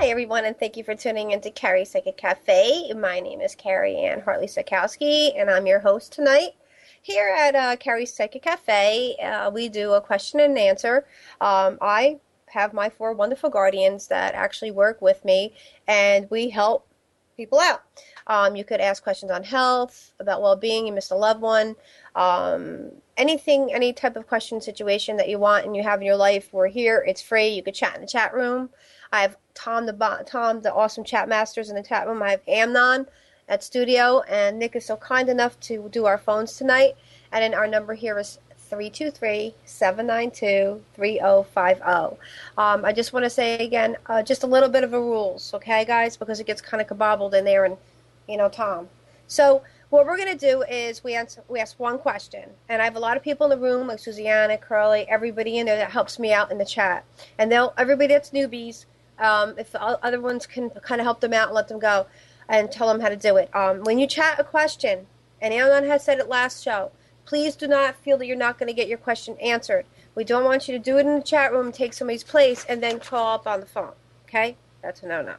Hi, everyone, and thank you for tuning into Carrie Psychic Cafe. My name is Carrie Ann Hartley Sakowski, and I'm your host tonight. Here at Carrie Psychic Cafe, we do a question and answer. I have my four wonderful guardians that actually work with me, and we help people out. You could ask questions on health, about well-being, you missed a loved one, anything, any type of question, situation that you want and you have in your life. We're here. It's free. You could chat in the chat room. I have Tom, the awesome chat masters in the chat room. I have Amnon at studio, and Nick is so kind enough to do our phones tonight. And then our number here is 323-792-3050. I just want to say again, just a little bit of a rules, okay, guys, because it gets kind of kabobbled in there, and Tom. So what we're going to do is we ask one question, and I have a lot of people in the room, like Susanna, Curly, everybody in there that helps me out in the chat, and everybody that's newbies. If the other ones can kind of help them out and let them go and tell them how to do it. When you chat a question, and Amnon has said it last show, please do not feel that you're not going to get your question answered. We don't want you to do it in the chat room, take somebody's place, and then call up on the phone. Okay? That's a no. No.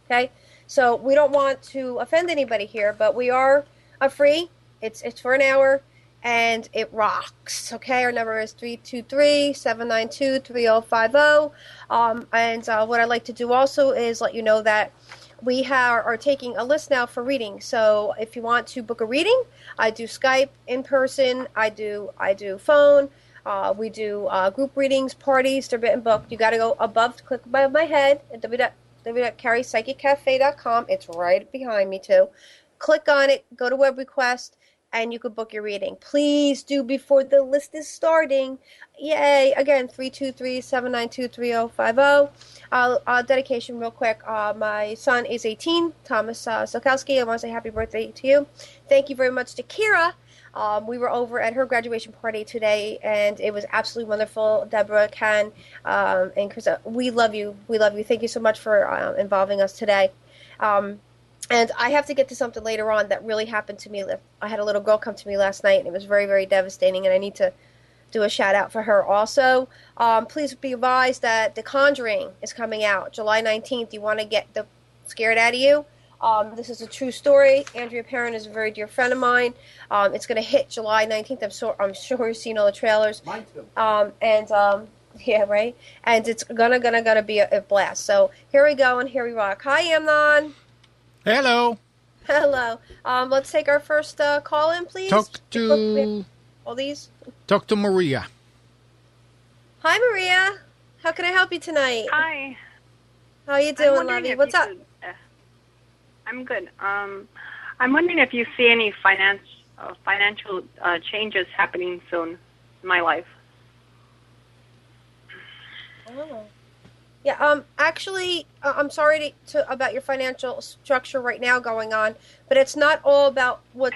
Okay? So we don't want to offend anybody here, but we are free. It's for an hour. And it rocks, okay? Our number is 323-792-3050. And what I'd like to do also is let you know that we are taking a list now for reading. So if you want to book a reading, I do Skype, in person, I do phone, we do group readings, parties, they're written booked. You got to go above, click above my head at www.carriepsychiccafe.com. It's right behind me too. Click on it, go to web request, and you could book your reading. Please do before the list is starting. Yay. Again, 323-792-3050. Dedication real quick. My son is 18, Thomas Sokowski. I want to say happy birthday to you. Thank you very much to Kira. We were over at her graduation party today, and it was absolutely wonderful. Deborah, Ken, and Chris, we love you. We love you. Thank you so much for involving us today. And I have to get to something later on that really happened to me. I had a little girl come to me last night, and it was very, very devastating, and I need to do a shout-out for her also. Please be advised that The Conjuring is coming out July 19th. You want to get the scared out of you? This is a true story. Andrea Perron is a very dear friend of mine. It's going to hit July 19th. I'm sure you've seen all the trailers. Mine too. Yeah, right? And it's gonna be a blast. So here we go, and here we rock. Hi, Amnon. Hello. Hello. Let's take our first call in, please. Talk to Maria. Hi, Maria. How can I help you tonight? Hi. How you doing, lovey? What's up? I'm good. I'm wondering if you see any financial changes happening soon in my life. Oh. Yeah, actually, I'm sorry about your financial structure right now going on, but it's not all about what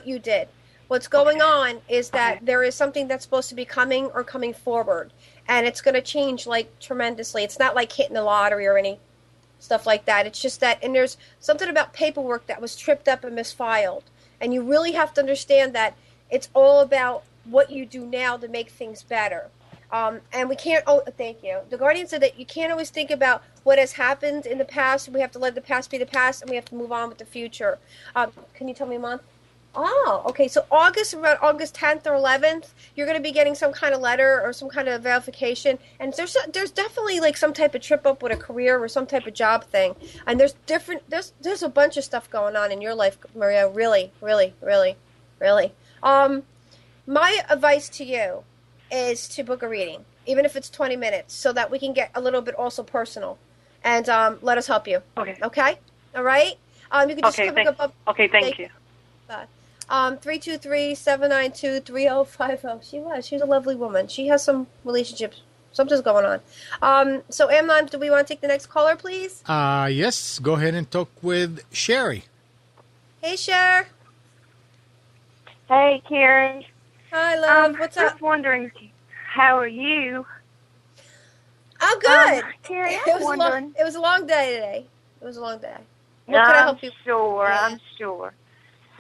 you did. What's going on is that there is something that's supposed to be coming or coming forward, and it's going to change, like, tremendously. It's not like hitting the lottery or any stuff like that. It's just that, and there's something about paperwork that was tripped up and misfiled, and you really have to understand that it's all about what you do now to make things better. And we can't, thank you. The Guardian said that you can't always think about what has happened in the past. We have to let the past be the past, and we have to move on with the future. Can you tell me a month? Oh, okay. So around August 10th or 11th, you're going to be getting some kind of letter or some kind of verification. And there's definitely like some type of trip up with a career or some type of job thing. And there's a bunch of stuff going on in your life, Maria. Really, really, really, really. My advice to you is to book a reading, even if it's 20 minutes, so that we can get a little bit also personal, and let us help you. Okay. Okay? All right? You can just click up. Okay, thank you. 323-792-3050. She's a lovely woman. She has some relationships. Something's going on. So, Amnon, do we want to take the next caller, please? Yes. Go ahead and talk with Sherry. Hey, Cher. Hey, Carrie. Hi, love. What's up? Just wondering, how are you? I'm good. Carrie, It was a long day today. It was a long day. What No, can I help you? I'm sure.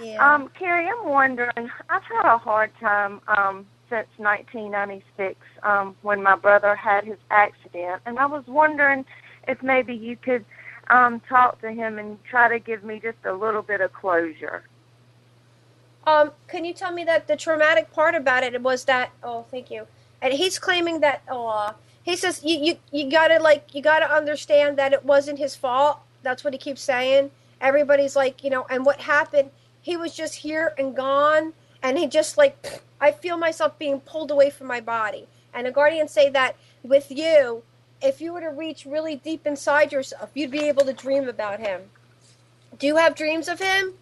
Yeah. Carrie, I'm wondering, I've had a hard time since 1996 when my brother had his accident, and I was wondering if maybe you could talk to him and try to give me just a little bit of closure. Can you tell me that the traumatic part about it was that? Oh, thank you. And he's claiming that. Oh, he says you gotta understand that it wasn't his fault. That's what he keeps saying. Everybody's like, and what happened? He was just here and gone, and he just like, I feel myself being pulled away from my body. And the guardians say that with you, if you were to reach really deep inside yourself, you'd be able to dream about him. Do you have dreams of him?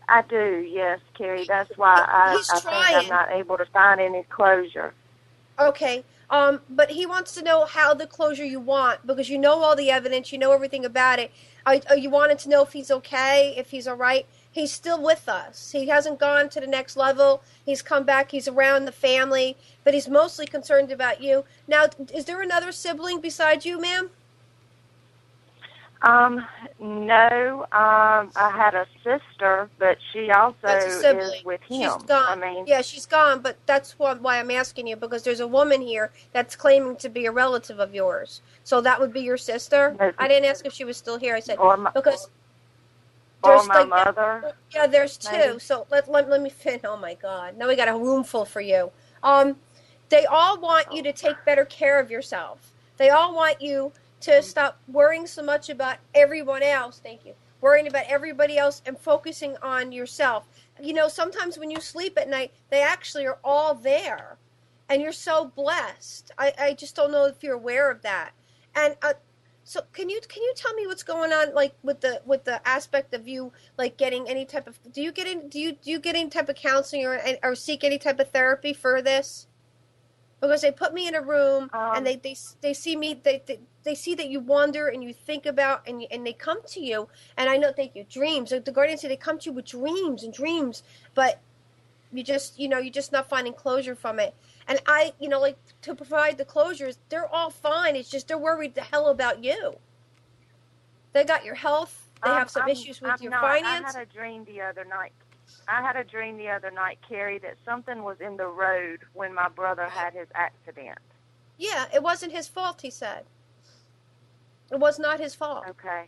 I do, yes, Carrie. That's why I think I'm not able to find any closure. Okay. But he wants to know how the closure you want, because you know all the evidence, you know everything about it. You wanted to know if he's okay, if he's all right. He's still with us. He hasn't gone to the next level. He's come back. He's around the family, but he's mostly concerned about you. Now, is there another sibling besides you, ma'am? No. I had a sister, but she also is with him. She's gone. Yeah, she's gone, but that's why I'm asking you, because there's a woman here that's claiming to be a relative of yours. So that would be your sister? No. I didn't ask if she was still here. I said, because... Or my mother. Yeah, there's two. Maybe. So let me finish. Oh my God! Now we got a room full for you. They all want you to take better care of yourself. They all want you to stop worrying so much about everyone else. Thank you. Worrying about everybody else and focusing on yourself. Sometimes when you sleep at night, they actually are all there, and you're so blessed. I just don't know if you're aware of that. And so can you tell me what's going on, like with the aspect of you like getting any type of do you get any type of counseling or seek any type of therapy for this? Because they put me in a room and they see me they see that you wonder and you think about and they come to you, and I know, thank you, dreams. The guardians say they come to you with dreams, but you're just not finding closure from it. And I, like, to provide the closures, they're all fine. It's just they're worried the hell about you. They got your health. They have some issues with your finance. I had a dream the other night, Carrie, that something was in the road when my brother had his accident. Yeah, it wasn't his fault, he said. It was not his fault. Okay.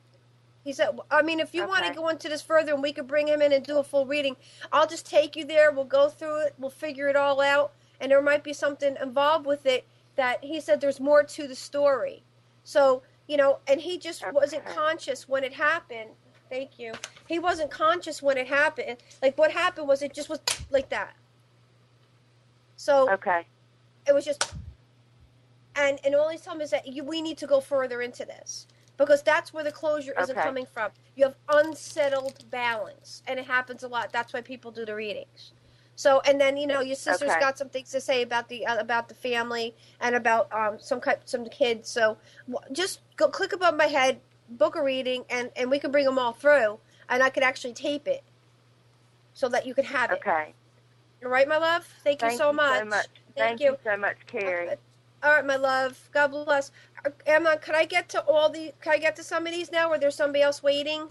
He said, if you want to go into this further and we could bring him in and do a full reading, I'll just take you there. We'll go through it. We'll figure it all out. And there might be something involved with it that he said there's more to the story. So, and he just wasn't conscious when it happened. Thank you. He wasn't conscious when it happened. Like, what happened was it just was like that. So, it was just, and all he's telling me is that we need to go further into this. Because that's where the closure isn't coming from. You have unsettled balance. And it happens a lot. That's why people do the readings. So, and then, your sister's got some things to say about the family and about some kids. So just go click above my head, book a reading, and we can bring them all through. And I could actually tape it so that you can have it. Okay. All right, my love? Thank you so much. Thank you so much, Carrie. All right, my love. God bless. Emma, can I get to some of these now, or there's somebody else waiting?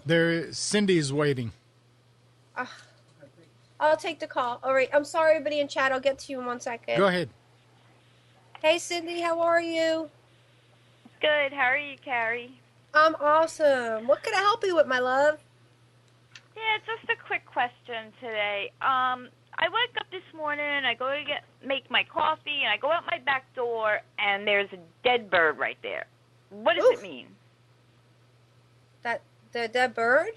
Cindy's waiting. I'll take the call. All right. I'm sorry, everybody in chat. I'll get to you in 1 second. Go ahead. Hey, Cindy. How are you? Good. How are you, Carrie? I'm awesome. What can I help you with, my love? Yeah, just a quick question today. I wake up this morning, I go to make my coffee, and I go out my back door, and there's a dead bird right there. What does it mean? That the dead bird?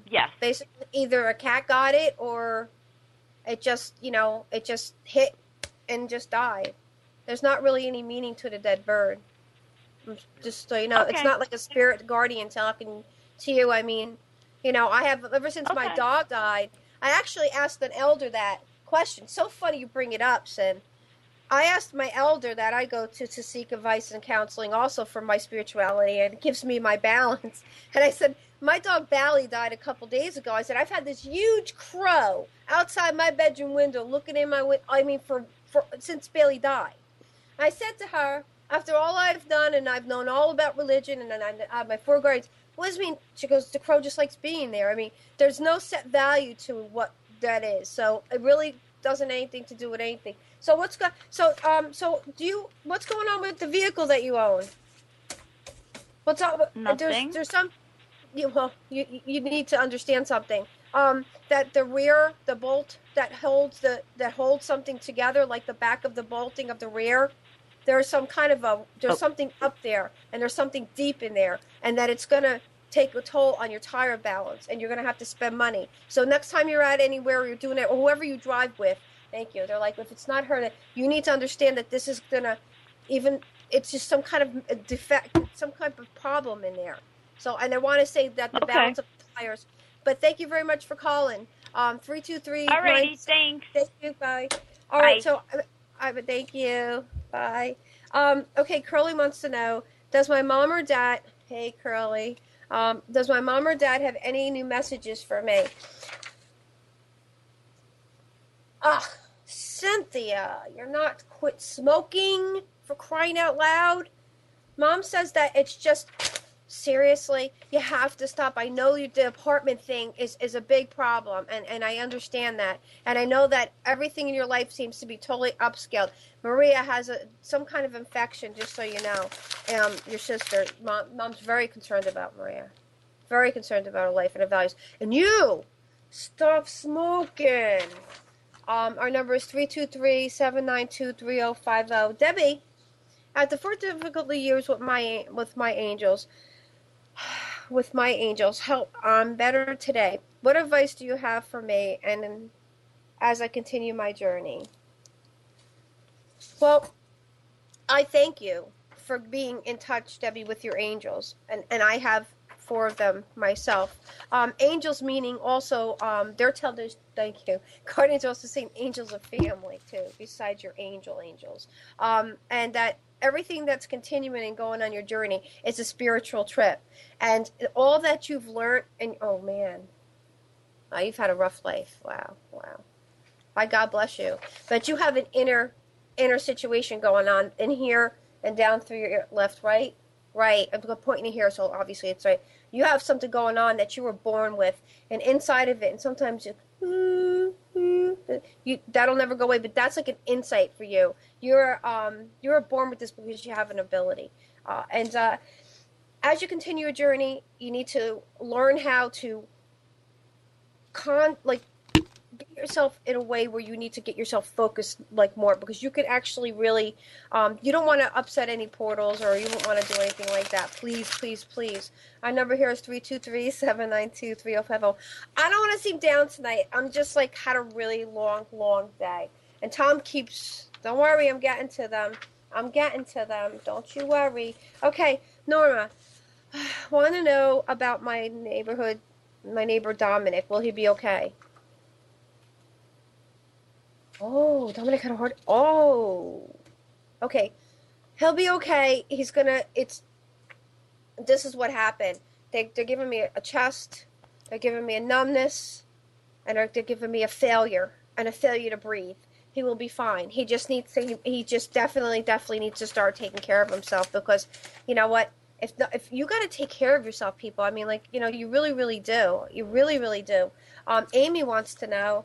Yes. Basically, either a cat got it, or it just hit and just died. There's not really any meaning to the dead bird. Just so you know, It's not like a spirit guardian talking to you. I mean, I have, ever since my dog died, I actually asked an elder that question. So funny you bring it up, Sin. I asked my elder that I go to seek advice and counseling also for my spirituality, and it gives me my balance. And I said, my dog Bally died a couple days ago. I said, I've had this huge crow outside my bedroom window looking in my window, for since Bailey died. I said to her, after all I've done, and I've known all about religion, and I have my 4 guardians, what does it mean? She goes, the crow just likes being there. There's no set value to what that is. So it really doesn't anything to do with anything. So what's going on with the vehicle that you own? What's up? Nothing. There's some. You need to understand something. That the rear, the bolt that holds something together, like the back of the bolting of the rear, there's some kind of something up there, and there's something deep in there, and that it's gonna take a toll on your tire balance, and you're gonna have to spend money. So next time you're at anywhere you're doing it, or whoever you drive with, thank you. They're like, if it's not her, you need to understand that this is gonna it's just some kind of a defect, some kind of problem in there. So, and I want to say that the balance of the tires. But thank you very much for calling. 323. All righty, thanks. Thank you. Bye. All Bye. right. So, thank you. Bye. Okay. Curly wants to know: does my mom or dad? Hey, Curly. Does my mom or dad have any new messages for me? Cynthia, you're not quit smoking, for crying out loud. Mom says that it's just, seriously, you have to stop. I know the apartment thing is a big problem, and I understand that. And I know that everything in your life seems to be totally upscaled. Maria has some kind of infection, just so you know. Your sister, Mom's very concerned about Maria. Very concerned about her life and her values. And you, stop smoking. Our number is 323-792-3050. Debbie, after 4 difficult years with my angels, help, I'm better today. What advice do you have for me and as I continue my journey? Well, I thank you for being in touch, Debbie, with your angels. And I have 4 of them myself. Angels meaning also, they're telling us, thank you. Guardians are also saying angels of family, too, besides your angels. And that everything that's continuing and going on your journey is a spiritual trip. And all that you've learned, and oh, man, you've had a rough life. Wow. By God bless you. But you have an inner situation going on in here and down through your left, right? Right. I'm pointing to here, so obviously it's right. You have something going on that you were born with, and inside of it, and sometimes that'll never go away, but that's like an insight for you. You're born with this because you have an ability. And as you continue your journey, you need to learn how to get yourself in a way where you need to get yourself focused more, because you could actually really you don't want to upset any portals, or you don't want to do anything like that. Please. Our number here is 323-792-3050. I don't want to seem down tonight. I'm just had a really long day, and Tom keeps, don't worry, I'm getting to them, don't you worry. Okay, Norma, want to know about my neighbor Dominic. Will he be okay? Oh, Dominic had a heart. Oh, okay. He'll be okay. This is what happened. They're giving me a chest. They're giving me a numbness. And they're giving me a failure to breathe. He will be fine. He just definitely needs to start taking care of himself, because you know what? If you got to take care of yourself, people, I mean, you really, really do. You really, really do. Amy wants to know,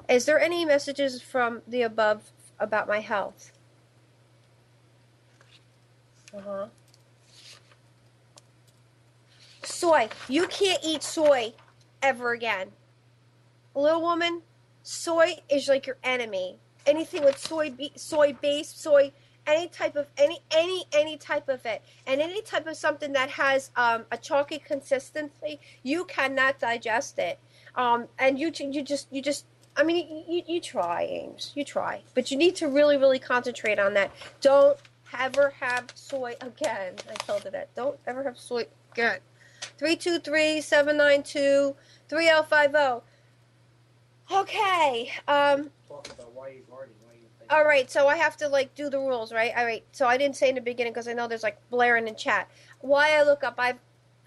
is there any messages from the above about my health? Soy. You can't eat soy ever again. Little woman, soy is like your enemy. Anything with soy-based, any type of any type of it, and any type of something that has a chalky consistency, you cannot digest it. And you just. I mean, you try, Ames. You try. But you need to really, really concentrate on that. Don't ever have soy again. I told her that. Don't ever have soy again. 323-792-3050. Okay. Talk about why you guarding. All right, so I have to, do the rules, right? All right, so I didn't say in the beginning because I know there's, blaring in chat. Why I look up, I've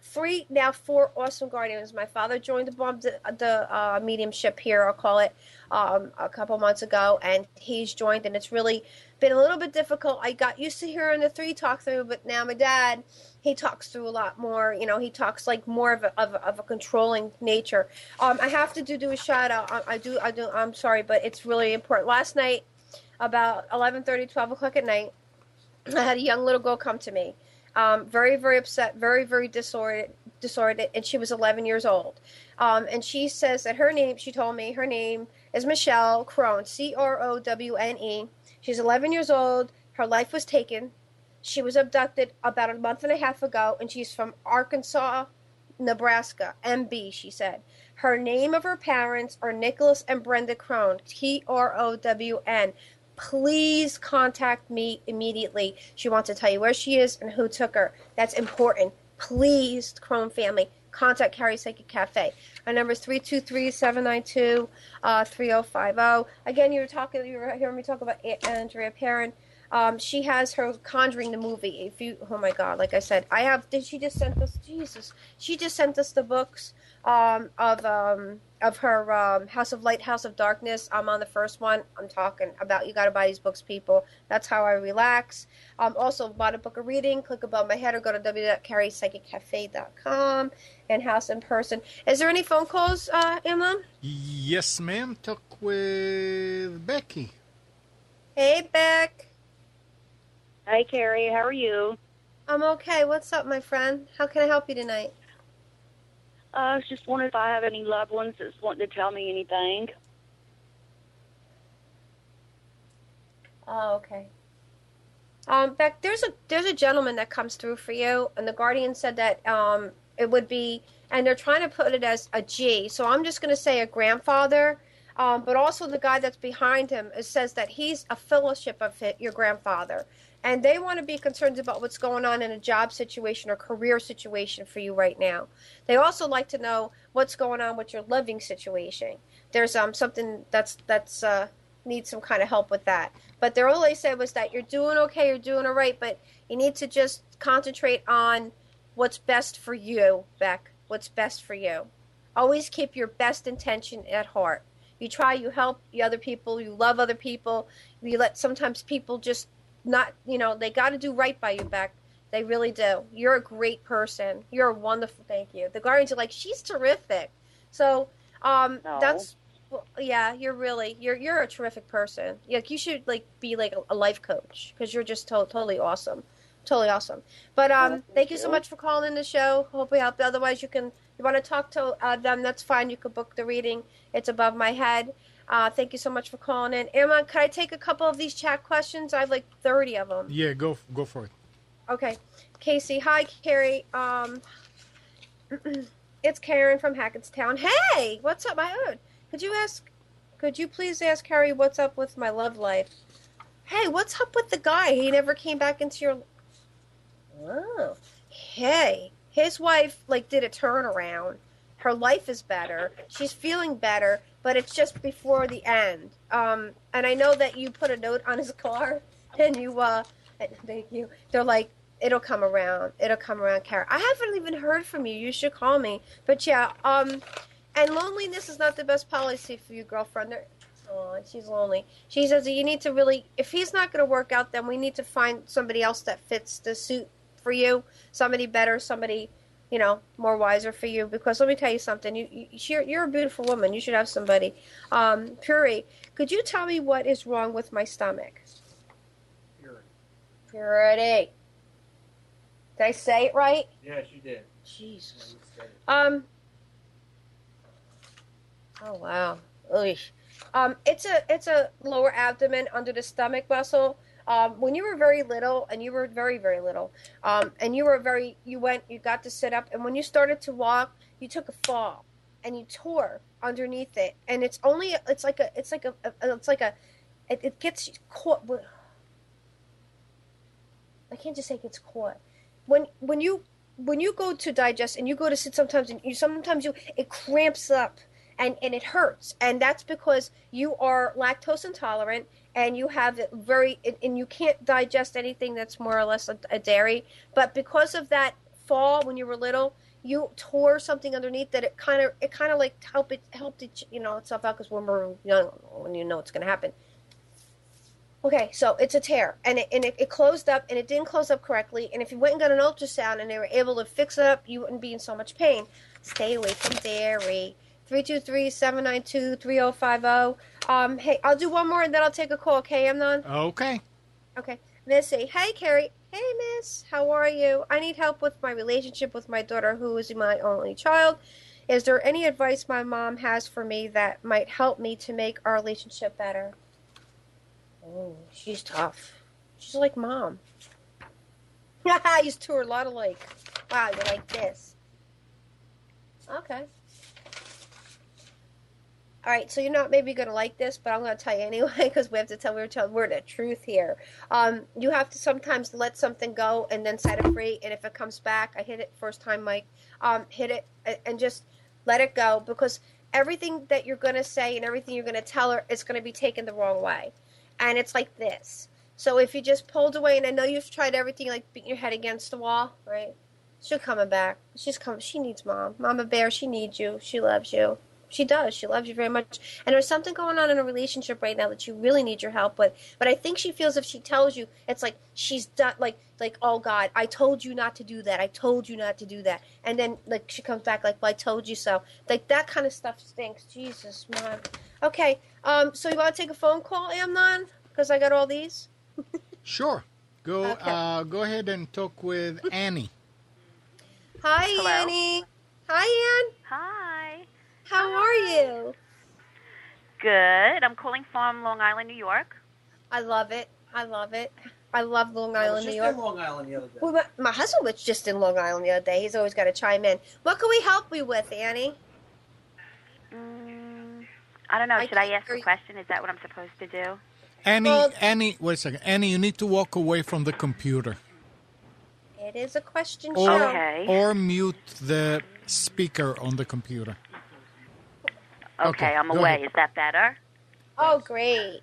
4 awesome guardians. My father joined the mediumship here, I'll call it, a couple months ago, and he's joined, and it's really been a little bit difficult. I got used to hearing the 3 talk through, but now my dad, he talks through a lot more. He talks more of a controlling nature. I have to do a shout out. I do. I'm sorry, but it's really important. Last night, about 11:30, 12 o'clock at night, I had a young little girl come to me. very, very upset, very, very disoriented, and she was 11 years old. And she says that she told me her name is Michelle Crone, Crowne. She's 11 years old. Her life was taken. She was abducted about a month and a half ago, and she's from Arkansas, Nebraska, MB, she said. Her name of her parents are Nicholas and Brenda Crone, Crowne. Please contact me immediately. She wants to tell you where she is and who took her. That's important. Please, Crone family, contact Carrie Psychic Cafe. Our number is 323-792-3050. Again, you were hearing me talk about Andrea Perron. She has her Conjuring the movie. Oh my God, like I said, she just sent us the books of her House of Light, House of Darkness. I'm on the first one. I'm talking about, you got to buy these books, people. That's how I relax. Also, bought a book of reading. Click above my head or go to www.carriepsychiccafe.com and House in Person. Is there any phone calls, Imam? Yes, ma'am. Talk with Becky. Hey, Beck. Hi, Carrie. How are you? I'm okay. What's up, my friend? How can I help you tonight? I was just wondering if I have any loved ones that's wanting to tell me anything. Oh, okay. Beck, there's a gentleman that comes through for you, and the guardian said that it would be, and they're trying to put it as a G, so I'm just going to say a grandfather, but also the guy that's behind him, it says that he's a fellowship of your grandfather, and they want to be concerned about what's going on in a job situation or career situation for you right now. They also like to know what's going on with your living situation. There's something that's needs some kind of help with that. But all they said was that you're doing okay, you're doing all right, but you need to just concentrate on what's best for you, Beck, what's best for you. Always keep your best intention at heart. You try, you help the other people, you love other people, you let sometimes people just not, they got to do right by you, Beck. They really do. You're a great person. You're a wonderful, thank you. The guardians are like, she's terrific. So, No. that's, yeah, you're a terrific person. Like, you should be like a life coach because you're just totally awesome. Totally awesome. But thank you so much for calling in the show. Hope we helped. Otherwise, you want to talk to them, that's fine. You could book the reading. It's above my head. Thank you so much for calling in. Irma, could I take a couple of these chat questions? I have like 30 of them. Yeah, go for it. Okay. Casey. Hi, Carrie. It's Karen from Hackettstown. Hey, what's up, my hood? Could you please ask Carrie what's up with my love life? Hey, what's up with the guy? He never came back into your... Oh. Hey, his wife, did a turnaround. Her life is better. She's feeling better, but it's just before the end. And I know that you put a note on his car, and you, thank you. They're like, it'll come around. It'll come around, Kara. I haven't even heard from you. You should call me. But yeah, and loneliness is not the best policy for you, girlfriend. Oh, she's lonely. She says that you need to really, if he's not going to work out, then we need to find somebody else that fits the suit for you. Somebody better, somebody... more wiser for you, because let me tell you something. You're a beautiful woman. You should have somebody. Puri, could you tell me what is wrong with my stomach? Purity. Did I say it right? Yes, you did. Jesus. Oh wow. Ugh. It's a lower abdomen under the stomach muscle. When you were very little, and you were very, very little, and you got to sit up, and when you started to walk, you took a fall, and you tore underneath it, and it gets caught. I can't just say it gets caught. When you go to digest and you go to sit sometimes, and it cramps up, and it hurts, and that's because you are lactose intolerant. And you have it and you can't digest anything that's more or less a dairy. But because of that fall when you were little, you tore something underneath that it kind of like helped it itself out, because when we're young, when you know it's going to happen. Okay, so it's a tear, and it closed up, and it didn't close up correctly. And if you went and got an ultrasound and they were able to fix it up, you wouldn't be in so much pain. Stay away from dairy. 323-792-3050. Hey, I'll do one more and then I'll take a call, okay, Amnon? Okay. Okay. Missy. Hey, Carrie. Hey, miss, how are you? I need help with my relationship with my daughter, who is my only child. Is there any advice my mom has for me that might help me to make our relationship better? Oh, she's tough. She's like mom. You two are a lot alike. Wow, you're like this. Okay. All right, so you're not maybe going to like this, but I'm going to tell you anyway because we're the truth here. You have to sometimes let something go and then set it free. And if it comes back, I hit it first time, Mike. Hit it and just let it go because everything that you're going to say and everything you're going to tell her is going to be taken the wrong way. And it's like this. So if you just pulled away, and I know you've tried everything, like beating your head against the wall, right? She's coming back. She's coming. She needs mom. Mama Bear, she needs you. She loves you. She does. She loves you very much. And there's something going on in a relationship right now that you really need your help with. But I think she feels if she tells you, it's like she's done, like, oh God, I told you not to do that. I told you not to do that. And then like she comes back like, well, I told you so. Like that kind of stuff stinks. Jesus, Mom. Okay. So you want to take a phone call, Amnon? Because I got all these. Sure. Go Okay. go ahead and talk with Annie. Hi, Hello? Annie. Hi, Ann. Hi. How are you? Good. I'm calling from Long Island, New York. I love it. I love it. I love Long I was Island, New just York. in Long Island the other day. Well, my husband was just in Long Island the other day. He's always got to chime in. What can we help you with, Annie? I don't know. I Should I can't ask hear a you. question? Is that what I'm supposed to do? Annie, wait a second. Annie, you need to walk away from the computer. It is a question Or, show. Okay. or mute the speaker on the computer. Okay, I'm go away. ahead. Is that better? Oh, great.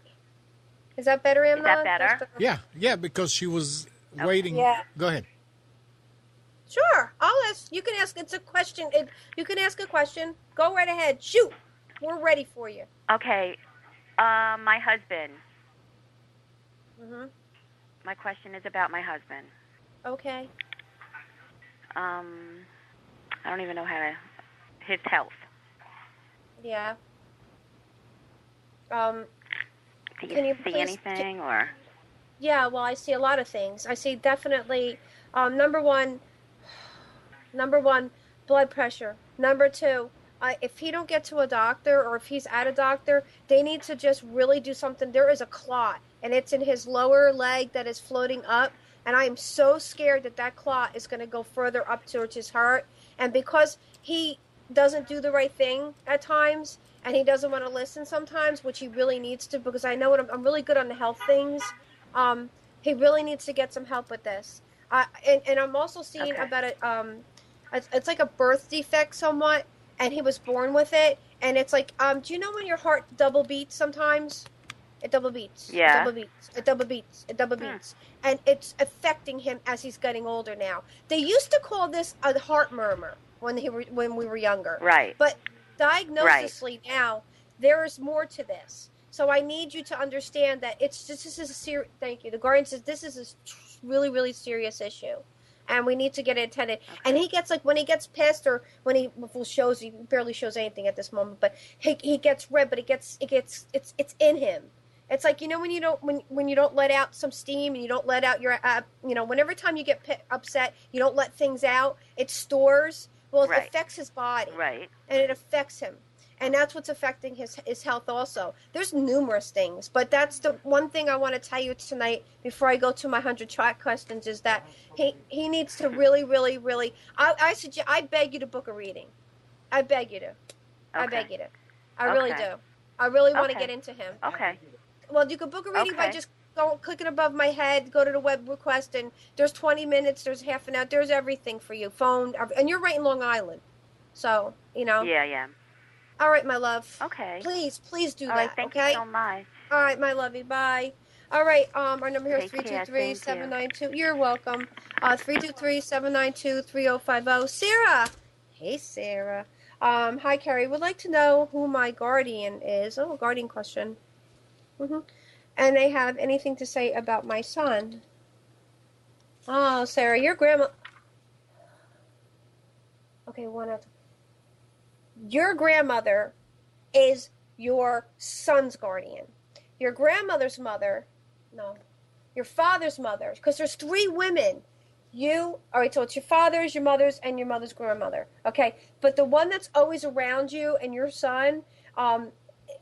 Is that better, Amnon? that better? Yeah, because she was waiting. Yeah. Go ahead. Sure. I'll ask. You can ask. It's a question. You can ask a question. Go right ahead. Shoot. We're ready for you. Okay. My husband. Mhm. My question is about my husband. Okay. I don't even know his health. Yeah. Do Can you you see please anything or? Yeah, well, I see a lot of things. I see definitely number one, blood pressure. Number two, if he don't get to a doctor or if he's at a doctor, they need to just really do something. There is a clot, and it's in his lower leg that is floating up, and I am so scared that that clot is going to go further up towards his heart. And because he doesn't do the right thing at times, and he doesn't want to listen sometimes, which he really needs to, because I know I'm really good on the health things. He really needs to get some help with this. And I'm also seeing Okay. about it. It's like a birth defect somewhat, and he was born with it. And it's like, do you know when your heart double beats sometimes? It double beats. Yeah. It double beats. It double beats. It double beats. And it's affecting him as he's getting older now. They used to call this a heart murmur when we were younger. Right. But diagnosisly now, there is more to this. So I need you to understand that this is a serious. Thank you. The Guardian says this is a really, really serious issue, and we need to get it attended. Okay. And he gets when he gets pissed or when he shows, he barely shows anything at this moment, but he gets red, but it's in him. It's like, when you don't let out some steam and you don't let out your whenever time you get upset, you don't let things out. It stores. Well, it affects his body, right, and it affects him. And that's what's affecting his health also. There's numerous things, but that's the one thing I want to tell you tonight before I go to my 100 chat questions is that he needs to really, really, really. I beg you to book a reading. I beg you to. I beg you to. I really do. I really want to get into him. Okay. Well, you can book a reading by just clicking above my head, go to the web request, and there's 20 minutes, there's half an hour, there's everything for you. Phone, and you're right in Long Island. So, Yeah. All right, my love. Okay. Please do All that, right, thank okay? you so much. All right, my lovey, bye. All right, our number here is Take care. 323-792. You're welcome. 323-792-3050. Sarah. Hey, Sarah. Hi, Carrie. Would like to know who my guardian is. Oh, guardian question. And they have anything to say about my son. Oh, Sarah, your grandma... Okay, one other. Your grandmother is your son's guardian. Your grandmother's mother... No. your father's mother, because there's 3 women. All right, so it's your father's, your mother's, and your mother's grandmother. Okay, but the one that's always around you and your son,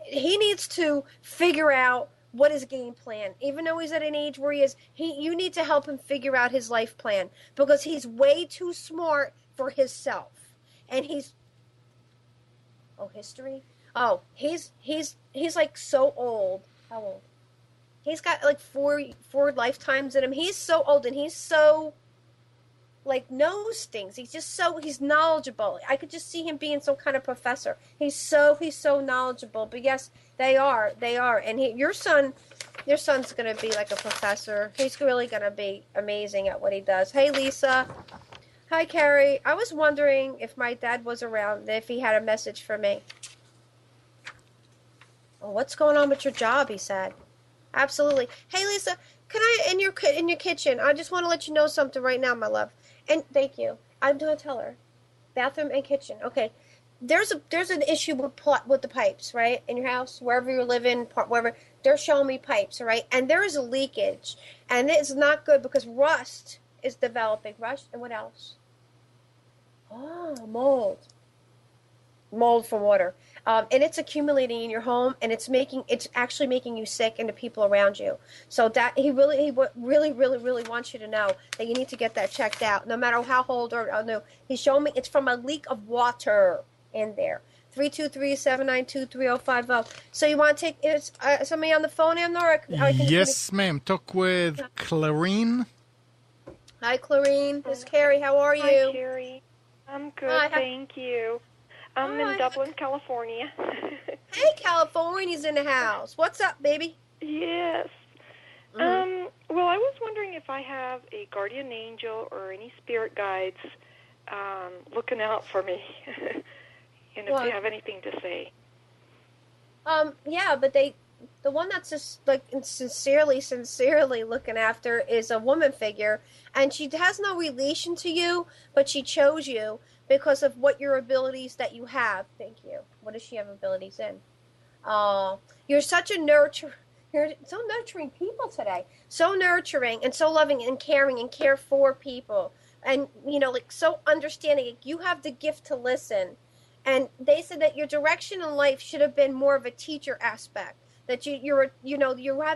he needs to figure out what his game plan. Even though he's at an age where you need to help him figure out his life plan because he's way too smart for himself, and history. Oh, he's like so old. How old? He's got like four lifetimes in him. He's so old and he's so like knows things. He's knowledgeable. I could just see him being some kind of professor. He's so knowledgeable. But yes, they are. And your son's gonna be like a professor. He's really gonna be amazing at what he does. Hey, Lisa. Hi, Carrie. I was wondering if my dad was around, if he had a message for me. Oh, what's going on with your job? He said. Absolutely. Hey, Lisa, can I in your kitchen? I just want to let you know something right now, my love. And thank you. I'm going to tell her. Bathroom and kitchen. Okay. There's an issue with the pipes, right? In your house, wherever you're living, wherever. They're showing me pipes, all right? And there is a leakage, and it's not good because rust is developing. Rust and what else? Oh, mold. Mold from water. And it's accumulating in your home, and it's actually making you sick and the people around you. So that he really wants you to know that you need to get that checked out, no matter how old or no. He's showing me it's from a leak of water in there. 323-792-3050. So you want to take somebody on the phone, Amnor? Yes, ma'am. Talk with Clarine. Hi, Clarine. This is Carrie. How are you? Hi, Carrie. I'm good, thank you. I'm in Dublin, California. Hey, California's in the house. What's up, baby? Yes. Well, I was wondering if I have a guardian angel or any spirit guides looking out for me, and if they have anything to say. Yeah, but the one that's just like sincerely looking after is a woman figure, and she has no relation to you, but she chose you because of what your abilities that you have. Thank you. What does she have abilities in? You're such a nurturer. You're so nurturing people today. So nurturing and so loving and caring and care for people. And, like so understanding. Like, you have the gift to listen. And they said that your direction in life should have been more of a teacher aspect. That you have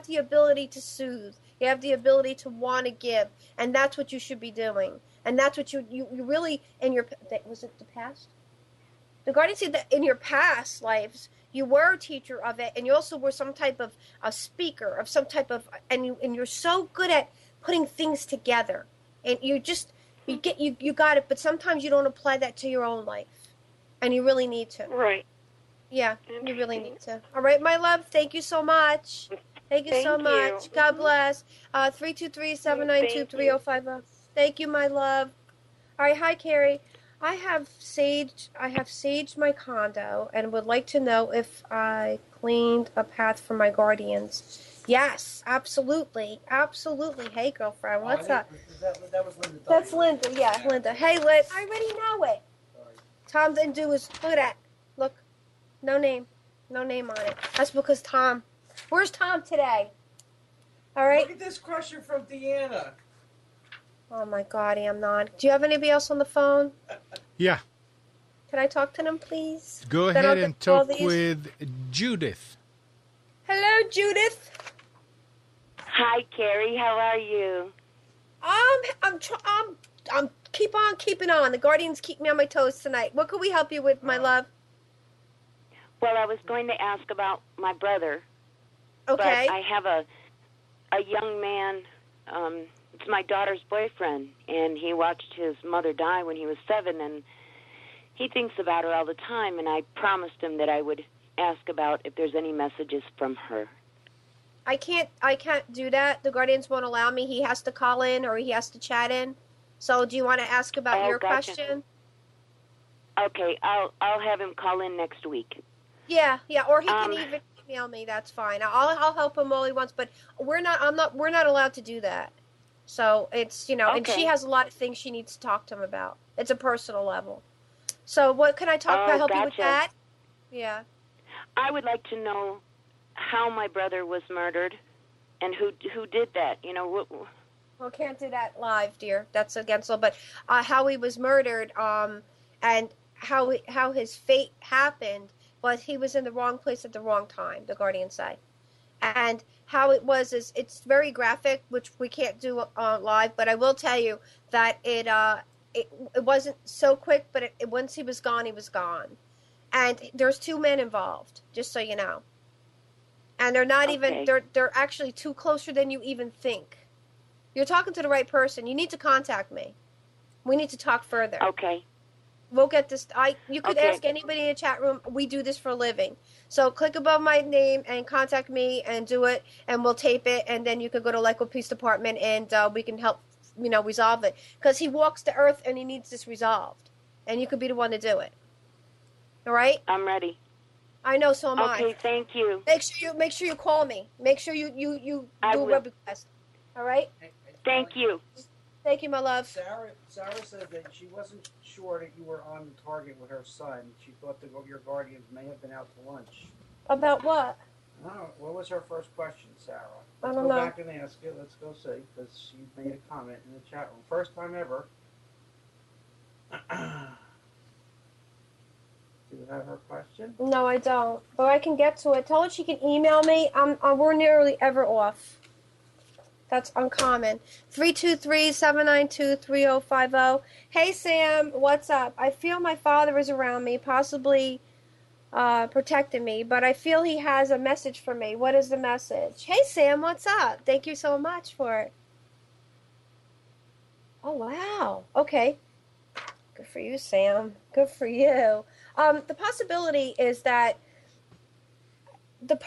the ability to soothe. You have the ability to want to give. And that's what you should be doing. And that's what you really, was it the past? The Guardian said that in your past lives, you were a teacher of it, and you also were some type of a speaker of some type of, and you're so good at putting things together. And you got it, but sometimes you don't apply that to your own life. And you really need to. Right. Yeah, you really need to. All right, my love, thank you so much. Thank you so much. God bless. 323-792-3050. Thank you, my love. All right, hi, Carrie. I have saged my condo and would like to know if I cleaned a path for my guardians. Yes, absolutely. Absolutely. Hey, girlfriend, what's up? That was Linda. That's Linda. Yeah, Linda. Hey, Liz. I already know it. Tom didn't do his... Look at that. Look. No name. No name on it. That's because Tom... Where's Tom today? All right. Look at this crusher from Deanna. Oh, my God, I'm not. Do you have anybody else on the phone? Yeah. Can I talk to them, please? Go ahead and talk with Judith. Hello, Judith. Hi, Carrie. How are you? I'm keep on keeping on. The Guardians keep me on my toes tonight. What could we help you with, my love? Well, I was going to ask about my brother. Okay. But I have a young man. It's my daughter's boyfriend, and he watched his mother die when he was 7, and he thinks about her all the time, and I promised him that I would ask about if there's any messages from her. I can't do that. The Guardians won't allow me. He has to call in or he has to chat in. So do you want to ask about your question? Okay, I'll have him call in next week. Yeah, or he can even email me. That's fine. I'll help him all he wants, but we're not allowed to do that. So it's, and she has a lot of things she needs to talk to him about. It's a personal level. So what can I help you with that? Yeah. I would like to know how my brother was murdered And who did that? Well, can't do that live, dear. That's against law. But how he was murdered, and how his fate happened, but he was in the wrong place at the wrong time, the Guardians say. And how it was is it's very graphic, which we can't do live. But I will tell you that it wasn't so quick. But once he was gone, he was gone. And there's 2 men involved, just so you know. And they're not even they're actually 2 closer than you even think. You're talking to the right person. You need to contact me. We need to talk further. Okay. We'll get this. You could ask anybody in the chat room. We do this for a living. So click above my name and contact me and do it, and we'll tape it, and then you could go to Lakewood Police Department, and we can help, resolve it. Because he walks the earth, and he needs this resolved, and you could be the one to do it. All right? I'm ready. I know, so am I. Okay, thank you. Make sure you call me. Make sure you do a web request. All right? Thank you. Thank you, my love. Sarah said that she wasn't sure that you were on the target with her son. She thought that your guardians may have been out to lunch. About what? I don't know. What was her first question, Sarah? I Let's don't go know. back and ask it. Let's go see, because she made a comment in the chat room. First time ever. Do you have her question? No, I don't. But I can get to it. Tell her she can email me. We're nearly ever off. That's uncommon. 323-792-3050. Hey, Sam. What's up? I feel my father is around me, possibly protecting me, but I feel he has a message for me. What is the message? Hey, Sam. What's up? Thank you so much for it. Oh, wow. Okay. Good for you, Sam. Good for you. The possibility is that the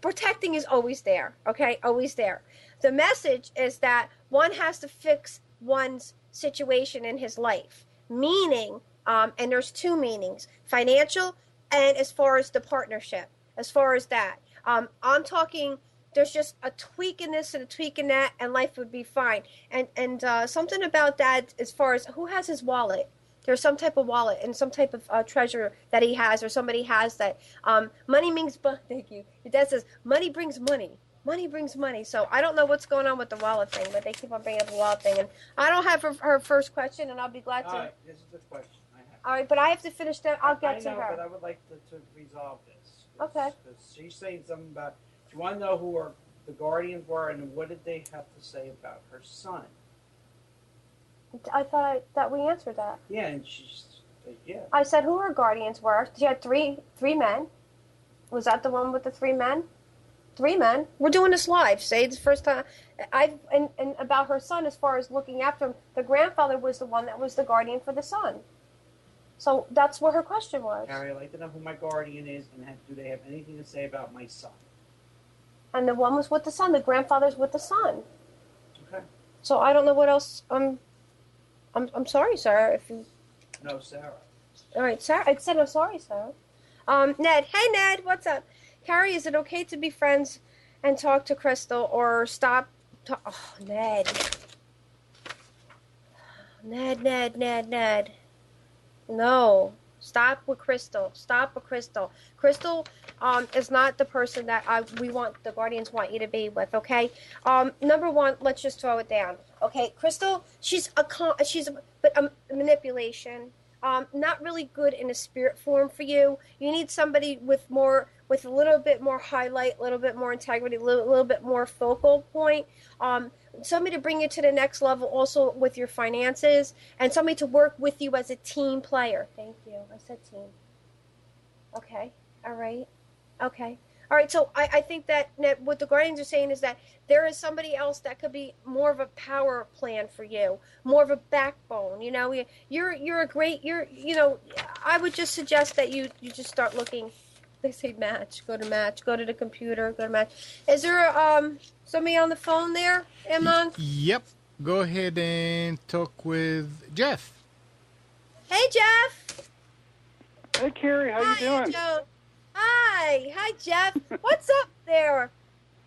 protecting is always there, okay? Always there. The message is that one has to fix one's situation in his life, meaning, and there's 2 meanings, financial and as far as the partnership, as far as that. I'm talking, there's just a tweak in this and a tweak in that, and life would be fine. And something about that as far as who has his wallet. There's some type of wallet and some type of treasure that he has or somebody has that. Money means, thank you. Your dad says, money brings money. Money brings money. So I don't know what's going on with the wallet thing, but they keep on bringing up the wallet thing. And I don't have her first question, and I'll be glad to. All right, this is the question I have. All right, but I have to finish that. I'll get to her. But I would like to resolve this. Okay. Because she's saying something about, do you want to know who the guardians were and what did they have to say about her son? I thought that we answered that. Yeah, and she's, yeah. I said who her guardians were. She had three men. Was that the one with the 3 men? 3 men. We're doing this live. Say it's the first time. And about her son, as far as looking after him, the grandfather was the one that was the guardian for the son. So that's what her question was. Carrie, I'd like to know who my guardian is, and do they have anything to say about my son? And the one was with the son. The grandfather's with the son. Okay. So I don't know what else. I'm sorry, Sarah. If you. No, Sarah. All right, Sarah. I said I'm sorry, Sarah. Ned. Hey, Ned. What's up? Carrie, is it okay to be friends and talk to Crystal or stop? Oh, Ned. Ned. No. Stop with Crystal. Crystal is not the person that the Guardians want you to be with, okay? Number one, let's just throw it down. Okay, Crystal, she's a manipulation. Not really good in a spirit form for you. You need somebody with a little bit more highlight, a little bit more integrity, a little bit more focal point. Somebody to bring you to the next level also with your finances, and somebody to work with you as a team player. Thank you. I said team. Okay. All right. Okay. All right. So I think that what the Guardians are saying is that there is somebody else that could be more of a power plan for you, more of a backbone. You know, you're a great. I would just suggest that you just start looking. They say match. Go to match. Go to the computer. Go to match. Is there somebody on the phone there, Amnon? Yep. Go ahead and talk with Jeff. Hey, Jeff. Hey, Carrie. How you doing? Joe. Hi, Jeff. What's up there?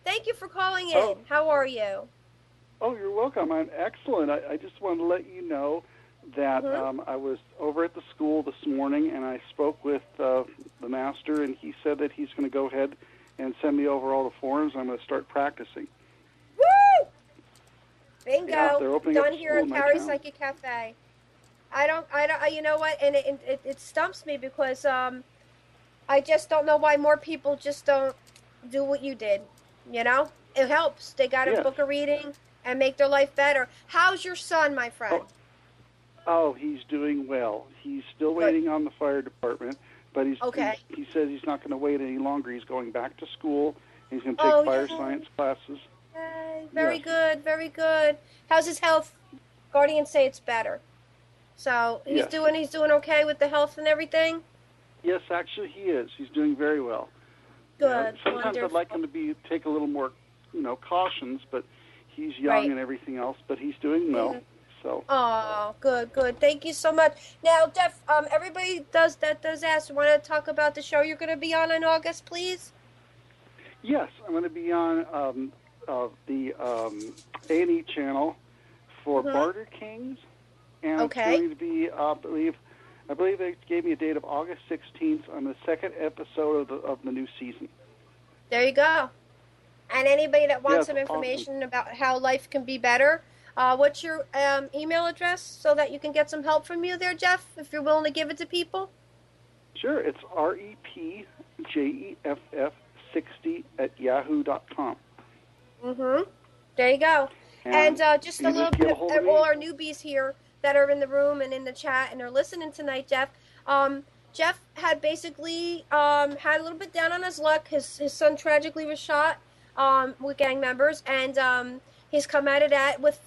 Thank you for calling in. Oh. How are you? Oh, you're welcome. I'm excellent. I just wanted to let you know that I was over at the school this morning, and I spoke with the master, and he said that he's going to go ahead and send me over all the forms. I'm going to start practicing. Woo! Bingo. Yeah, they're opening up Done a here school at in my Cary town. Psychic Cafe. I don't, you know what? And it stumps me because I just don't know why more people just don't do what you did. You know? It helps. They got to Yes. book a reading and make their life better. How's your son, my friend? Oh, he's doing well. He's still waiting on the fire department, but he says he's not going to wait any longer. He's going back to school. He's going to take fire science classes. Yay. Very good, very good. How's his health? Guardians say it's better. So he's doing okay with the health and everything? Yes, actually he is. He's doing very well. Good. Sometimes Wonderful. I'd like him to take a little more, cautions, but he's young and everything else, but he's doing well. So. Oh, good, good. Thank you so much. Now, Jeff, everybody does ask. Want to talk about the show you're going to be on in August, please? Yes, I'm going to be on the A&E channel for Barter Kings, and it's going to be, I believe they gave me a date of August 16th on the second episode of the new season. There you go. And anybody that wants some information about how life can be better, what's your email address so that you can get some help from you there, Jeff, if you're willing to give it to people? Sure, it's repjeff60@yahoo.com. There you go. And just a little bit of all our newbies here that are in the room and in the chat and are listening tonight, Jeff. Jeff had basically had a little bit down on his luck. His son tragically was shot with gang members, and he's come at it with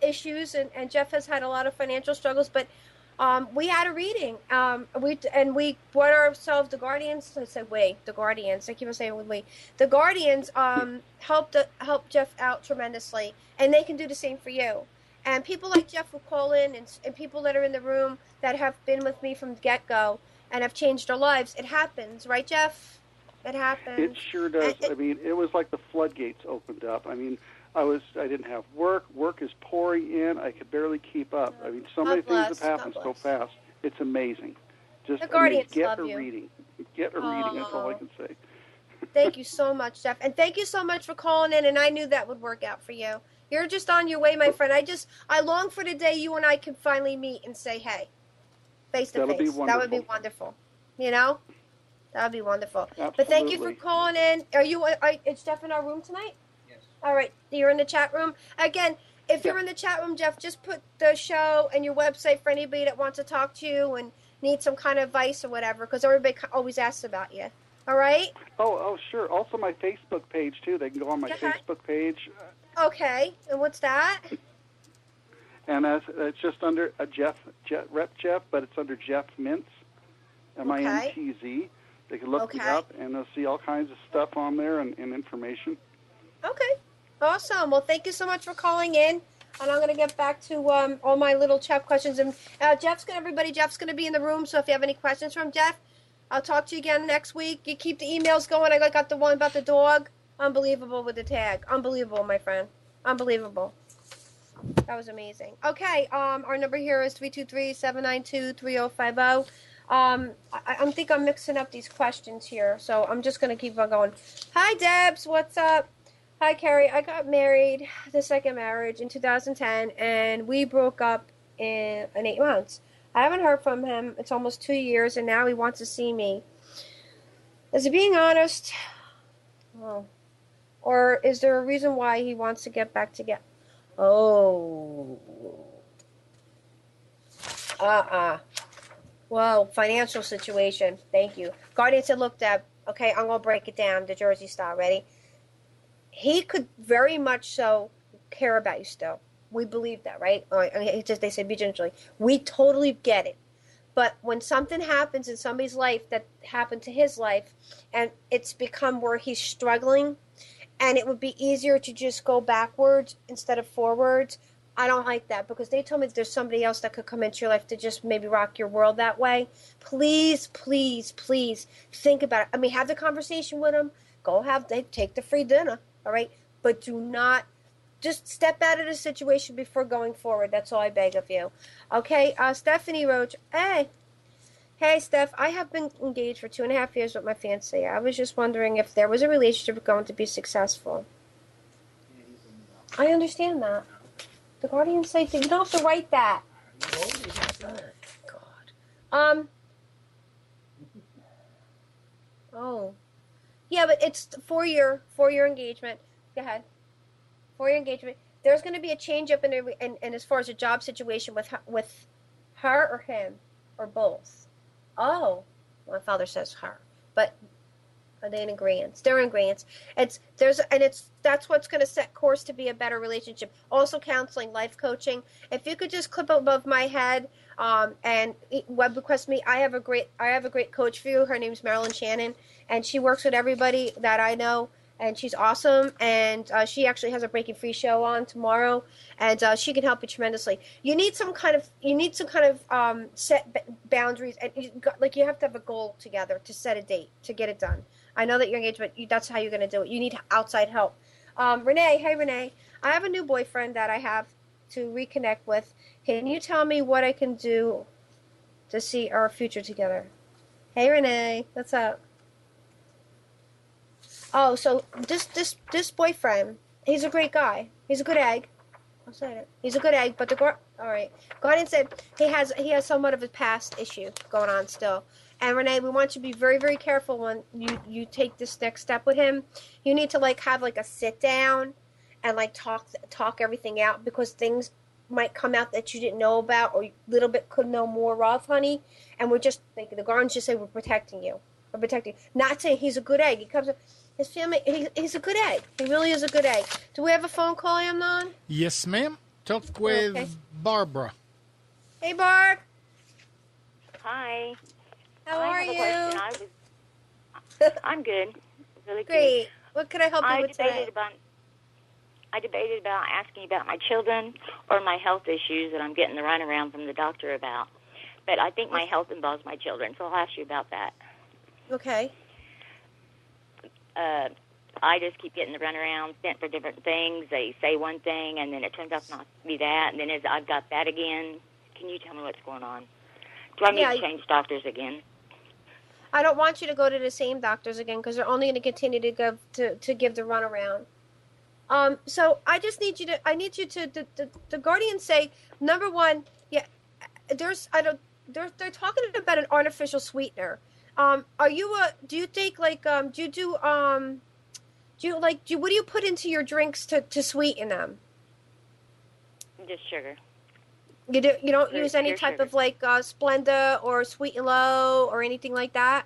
issues, and Jeff has had a lot of financial struggles, but we had a reading. We brought ourselves the Guardians. I said the Guardians. I keep on saying we. The Guardians helped Jeff out tremendously, and they can do the same for you. And people like Jeff will call in, and people that are in the room that have been with me from the get-go and have changed their lives. It happens, right, Jeff? It happens. It sure does. I mean, it was like the floodgates opened up. I mean, I didn't have work. Work is pouring in. I could barely keep up. I mean, so many things have happened so fast. It's amazing. Just the Guardians get love a you. reading. Get a reading. That's all I can say. Thank you so much, Jeff, and thank you so much for calling in. And I knew that would work out for you. You're just on your way, my friend. I long for the day you and I can finally meet and say, hey, face to face. That would be wonderful. You know, that would be wonderful. Absolutely. But thank you for calling in. Is Jeff in our room tonight? Yes. All right. You're in the chat room. Again, if you're in the chat room, Jeff, just put the show and your website for anybody that wants to talk to you and needs some kind of advice or whatever, because everybody always asks about you. All right? Oh, sure. Also, my Facebook page, too. They can go on my Facebook page. Okay. And what's that? And it's just under Rep Jeff, but it's under Jeff Mintz, MINTZ. They can look me up, and they'll see all kinds of stuff on there and information. Okay. Awesome. Well, thank you so much for calling in. And I'm going to get back to all my little Jeff questions. And Jeff's going to be in the room, so if you have any questions from Jeff, I'll talk to you again next week. You keep the emails going. I got the one about the dog. Unbelievable with the tag. Unbelievable, my friend. Unbelievable. That was amazing. Okay, our number here is 323-792-3050. I think I'm mixing up these questions here, so I'm just going to keep on going. Hi, Debs. What's up? Hi, Carrie. I got married, the second marriage, in 2010, and we broke up in 8 months. I haven't heard from him. It's almost 2 years, and now he wants to see me. Is he being honest? Oh. Or is there a reason why he wants to get back together? Oh. Well, financial situation. Thank you. Guardian said, look, Deb, okay, I'm going to break it down, the Jersey style. Ready? He could very much so care about you still. We believe that, right? They say be gently. We totally get it. But when something happens in somebody's life that happened to his life, and it's become where he's struggling, and it would be easier to just go backwards instead of forwards, I don't like that, because they told me that there's somebody else that could come into your life to just maybe rock your world that way. Please, please, please think about it. I mean, have the conversation with him. Take the free dinner, all right? But do not, just step out of the situation before going forward. That's all I beg of you. Okay, Stephanie Roach. Hey, Hey, Steph, I have been engaged for 2.5 years with my fiancé. I was just wondering if there was a relationship going to be successful. I understand that. The guardians say you don't have to write that. God. Oh. Yeah, but it's 4-year engagement. Go ahead. 4-year engagement. There's going to be a change up in as far as a job situation with her or him or both. Oh, my father says her, but are they in agreement? They're in agreement. That's what's going to set course to be a better relationship. Also, counseling, life coaching. If you could just clip above my head and web request me, I have a great coach for you. Her name's Marilyn Shannon, and she works with everybody that I know. And she's awesome, and she actually has a Breaking Free show on tomorrow, and she can help you tremendously. You need some kind of set boundaries, and you have to have a goal together to set a date to get it done. I know that you're engaged, but that's how you're going to do it. You need outside help. Renee, hey Renee, I have a new boyfriend that I have to reconnect with. Can you tell me what I can do to see our future together? Hey Renee, what's up? Oh, so this boyfriend, he's a great guy. He's a good egg. I'll say it. He's a good egg, but all right. Guardian said he has somewhat of a past issue going on still. And Renee, we want you to be very, very careful when you take this next step with him. You need to have a sit down and talk everything out, because things might come out that you didn't know about or a little bit could know more of, honey. And we're just the Guardians just say we're protecting you. We're protecting you. Not saying he's a good egg. He comes. His family, he's a good egg. He really is a good egg. Do we have a phone call, Amnon? Yes, ma'am. Talk with Barbara. Hey, Barb. Hi. How are you? I'm good. Really great. Good. What can I help you with today? I debated about asking about my children or my health issues that I'm getting the runaround from the doctor about. But I think my health involves my children, so I'll ask you about that. Okay. I just keep getting the runaround sent for different things. They say one thing, and then it turns out not to be that, and then I've got that again. Can you tell me what's going on? Do I need to change doctors again? I don't want you to go to the same doctors again, because they're only going to continue to give the runaround. So I just need you to. I need you to. The Guardians say, number one, they're talking about an artificial sweetener. Are you do you take what do you put into your drinks to sweeten them? Just sugar. You don't use any type of Splenda or Sweet and Low or anything like that?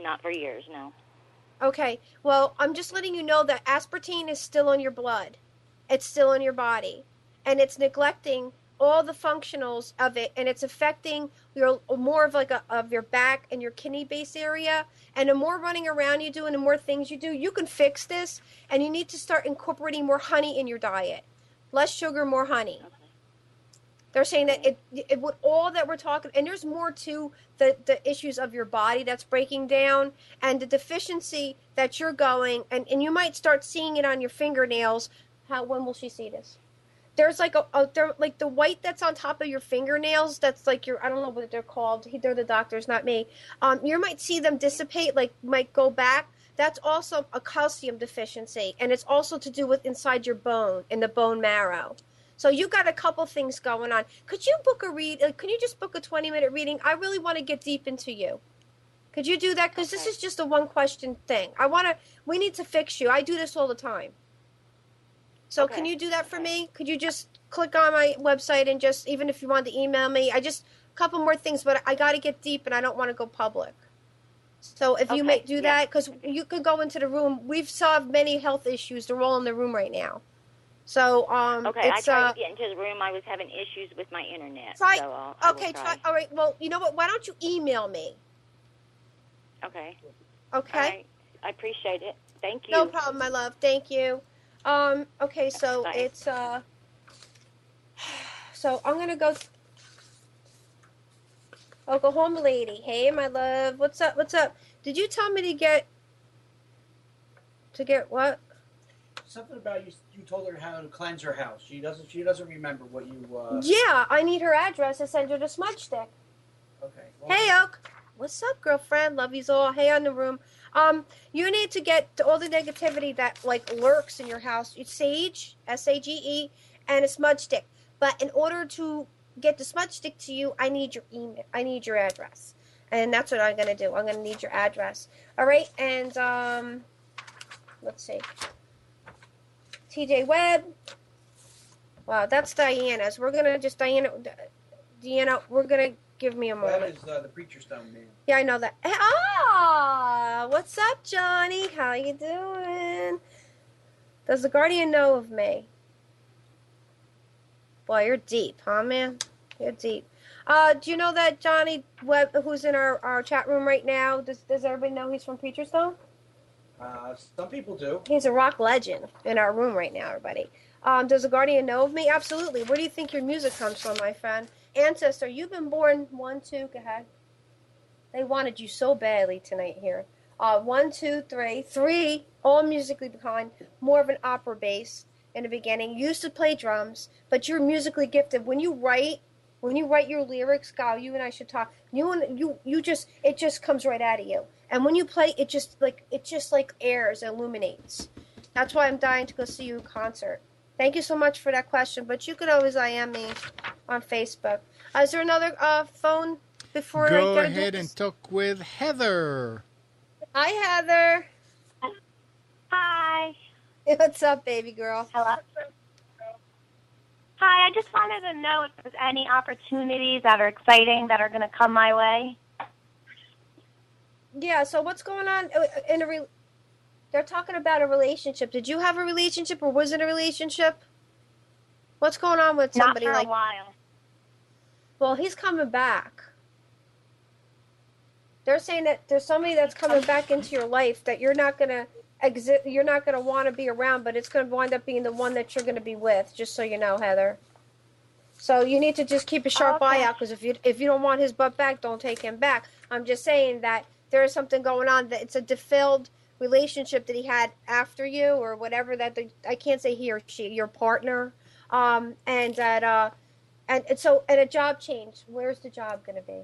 Not for years, no. Okay. Well, I'm just letting you know that aspartame is still in your blood. It's still in your body, and it's neglecting all the functionals of it, and it's affecting more of your back and your kidney base area. And the more running around you do and the more things you do, you can fix this. And you need to start incorporating more honey in your diet. Less sugar, more honey. Okay. They're saying that it with all that we're talking, and there's more to the issues of your body that's breaking down, and the deficiency that you're going, and you might start seeing it on your fingernails. When will she see this? There's the white that's on top of your fingernails. That's I don't know what they're called. They're the doctors, not me. You might see them dissipate, might go back. That's also a calcium deficiency, and it's also to do with inside your bone, in the bone marrow. So you got a couple things going on. Could you book a read? Can you just book a 20-minute reading? I really want to get deep into you. Could you do that? Because this is just a one-question thing. We need to fix you. I do this all the time. So can you do that for me? Could you just click on my website and just, even if you want to email me, a couple more things, but I got to get deep and I don't want to go public. So if you may do that, because you could go into the room. We've solved many health issues. They're all in the room right now. So I tried to get into the room. I was having issues with my internet. Try. So try. All right. Well, you know what? Why don't you email me? Okay. Okay. All right. I appreciate it. Thank you. No problem, my love. Thank you. Okay, so Bye. it's, so I'm going to go, Oklahoma lady. Hey, my love. What's up? Did you tell me to get what? Something about you told her how to cleanse her house. She doesn't remember what you, Yeah, I need her address to send her the smudge stick. Okay. Hey, Oak. What's up, girlfriend? Love yous all. Hey, on the room. You need to get to all the negativity that like lurks in your house. It's sage, SAGE, and a smudge stick. But in order to get the smudge stick to you, I need your email. I need your address, and that's what I'm gonna do. I'm gonna need your address. All right, and let's see. TJ Webb. Wow, that's Diana's. We're gonna just Deanna. We're gonna give me a moment. That is the Preacher Stone man. Yeah, I know that. Ah, what's up, Johnny? How you doing? Does the Guardian know of me? Boy, you're deep, huh, man? You're deep. Do you know that Johnny Webb, who's in our chat room right now, does everybody know he's from Preacher Stone? Some people do. He's a rock legend in our room right now, everybody. Does the Guardian know of me? Absolutely. Where do you think your music comes from, my friend? Ancestor, you've been born 1, 2, go ahead. They wanted you so badly tonight here. 1, 2, 3, 3, all musically behind, more of an opera bass in the beginning. Used to play drums, but you're musically gifted. When you write your lyrics, Gal, you and I should talk. It just comes right out of you. And when you play, it just like airs, illuminates. That's why I'm dying to go see you in concert. Thank you so much for that question, but you could always IM me on Facebook. Is there another phone before I go ahead and talk with Heather? Hi, Heather. Hi. What's up, baby girl? Hello. Hi, I just wanted to know if there's any opportunities that are exciting that are going to come my way. Yeah, so what's going on in they're talking about a relationship. Did you have a relationship or was it a relationship? What's going on with somebody Not for like a while. Well, he's coming back. They're saying that there's somebody that's coming back into your life that you're not going to you're not going to want to be around, but it's going to wind up being the one that you're going to be with, just so you know, Heather. So you need to just keep a sharp eye out, because if you don't want his butt back, don't take him back. I'm just saying that there is something going on, that it's a defilled relationship that he had after you, or whatever, that I can't say he or she, your partner, and that and a job change. Where's the job going to be?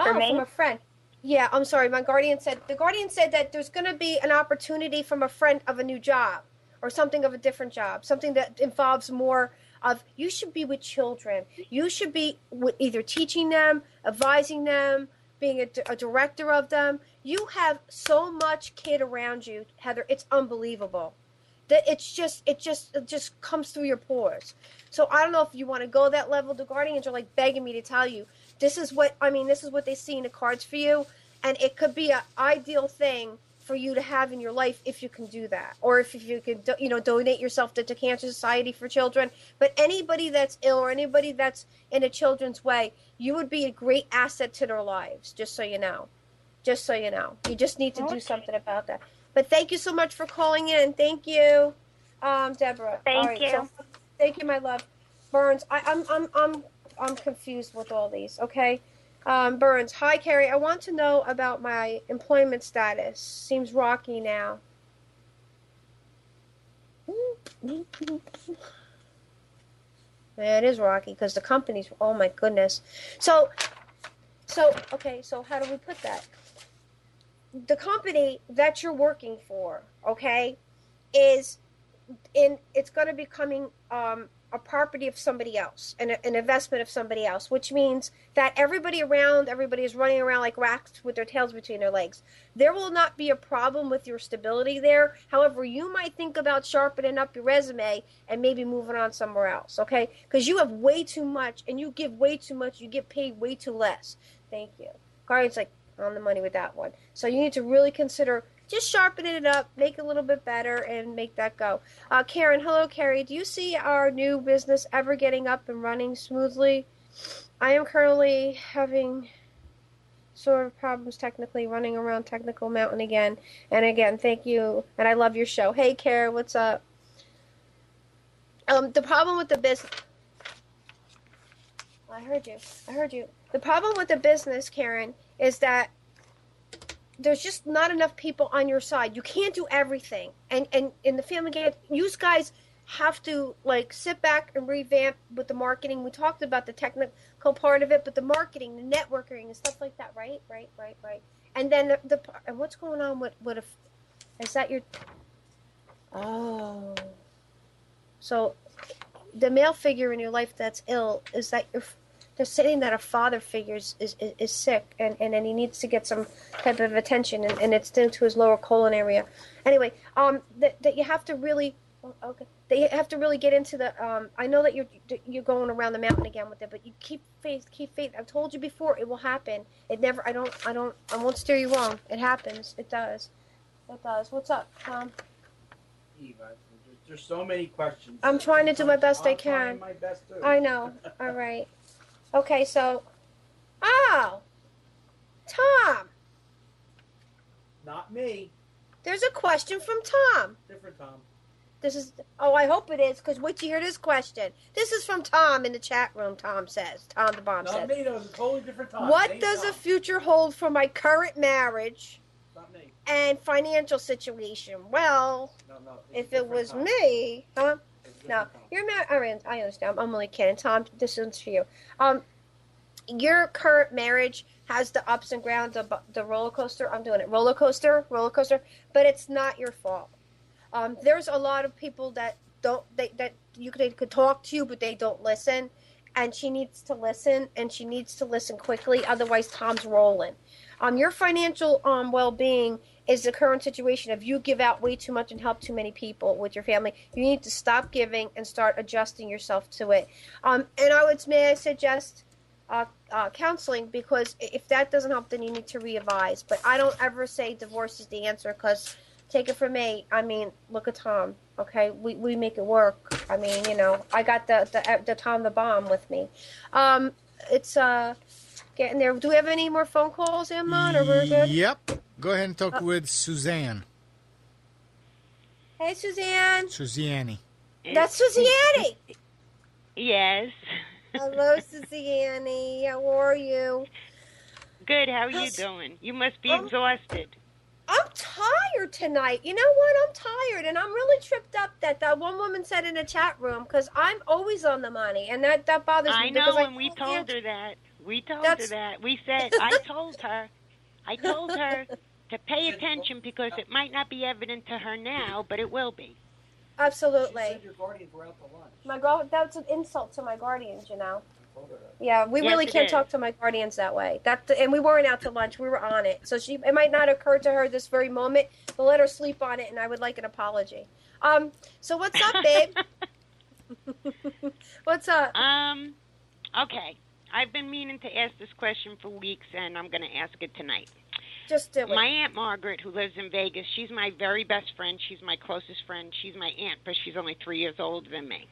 For me? From a friend. Yeah, I'm sorry. The Guardian said that there's going to be an opportunity from a friend of a new job, or something of a different job, something that involves more of, you should be with children. You should be either teaching them, advising them, being a director of them. You have so much kid around you, Heather. It's unbelievable. That it just comes through your pores. So I don't know if you want to go that level. The Guardians are like begging me to tell you, this is what they see in the cards for you, and it could be an ideal thing for you to have in your life if you can do that, or if you could, donate yourself to Cancer Society for Children. But anybody that's ill or anybody that's in a children's way, you would be a great asset to their lives. Just so you know, you just need to do something about that. But thank you so much for calling in. Thank you, Deborah. Thank you. So, thank you, my love. Burns, I'm confused with all these. Okay. Burns, hi, Carrie. I want to know about my employment status. Seems rocky now. It is rocky because the company's, oh my goodness. So okay, so how do we put that? The company that you're working for, okay, it's going to be becoming a property of somebody else, an investment of somebody else, which means that everybody is running around like rats with their tails between their legs. There will not be a problem with your stability there. However, you might think about sharpening up your resume and maybe moving on somewhere else, okay? Because you have way too much and you give way too much. You get paid way too less. Thank you. Guardian's like on the money with that one. So you need to really consider just sharpening it up, make it a little bit better, and make that go. Karen, hello, Carrie. Do you see our new business ever getting up and running smoothly? I am currently having sort of problems technically running around Technical Mountain again. And again, thank you, and I love your show. Hey, Karen, what's up? The problem with the business... I heard you. The problem with the business, Karen, is that there's just not enough people on your side. You can't do everything. And in the family game, you guys have to like sit back and revamp with the marketing. We talked about the technical part of it, but the marketing, the networking, and stuff like that. Right. And then and what's going on with is that your? Oh. So, the male figure in your life that's ill is that they're saying that a father figure is sick and he needs to get some type of attention and it's due to his lower colon area. Anyway, that you have to really okay. That you have to really get into the. I know that you're going around the mountain again with it, but you keep faith. I've told you before, it will happen. It never. I won't steer you wrong. It happens. It does. What's up, Tom? Eva, there's so many questions. I'm trying to do my best I can. I'm trying my best too. I know. All right. Okay, so. Oh! Tom! Not me. There's a question from Tom. Different Tom. This is. Oh, I hope it is, because wait till you hear this question. This is from Tom in the chat room, Tom says. Tom the Bomb says. Not me, that was a totally different Tom. What does the future hold for my current marriage? Not me. And financial situation? Well, no, if it was Tom. Me, huh? No, you're married. I understand. I'm only kidding. Tom, this one's for you. Your current marriage has the ups and downs of the roller coaster. I'm doing it. Roller coaster. But it's not your fault. There's a lot of people that they could talk to you, but they don't listen. And she needs to listen, and she needs to listen quickly. Otherwise, Tom's rolling. Your financial well-being is the current situation. If you give out way too much and help too many people with your family, you need to stop giving and start adjusting yourself to it. And may I suggest counseling, because if that doesn't help, then you need to revise. But I don't ever say divorce is the answer, because take it from me. I mean, look at Tom. Okay, we make it work. I mean, I got the Tom the Bomb with me. It's getting there. Do we have any more phone calls, Imran, or we're good? Yep. Go ahead and talk with Suzanne. Hey, Suzanne. Suzanne. That's Suzanne. Yes. Hello, Suzanne. How are you? Good. How are you doing? You must be exhausted. I'm tired tonight. You know what? I'm tired, and I'm really tripped up that one woman said in the chat room, because I'm always on the money, and that bothers me. I know, and we told her that. We told her that. We said, I told her to pay attention, because it might not be evident to her now, but it will be. Absolutely. She said your guardians were out to lunch. That's an insult to my guardians, Yeah, we really can't talk to my guardians that way. And we weren't out to lunch. We were on it. So it might not occur to her this very moment, but let her sleep on it, and I would like an apology. So what's up, babe? What's up? Okay. I've been meaning to ask this question for weeks, and I'm going to ask it tonight. Just do it. My Aunt Margaret, who lives in Vegas, she's my very best friend. She's my closest friend. She's my aunt, but she's only 3 years older than me.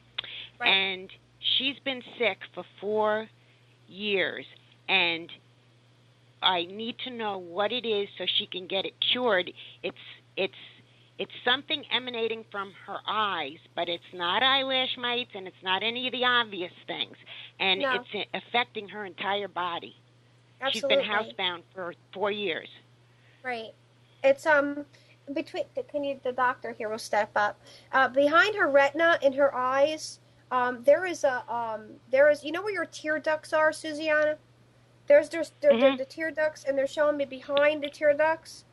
Right. And she's been sick for 4 years, and I need to know what it is so she can get it cured. It's something emanating from her eyes, but it's not eyelash mites, and it's not any of the obvious things. And it's affecting her entire body. Absolutely. She's been housebound for 4 years. Right. It's between the doctor here will step up. Behind her retina in her eyes, there is you know where your tear ducts are, Susanna? There's the tear ducts, and they're showing me behind the tear ducts.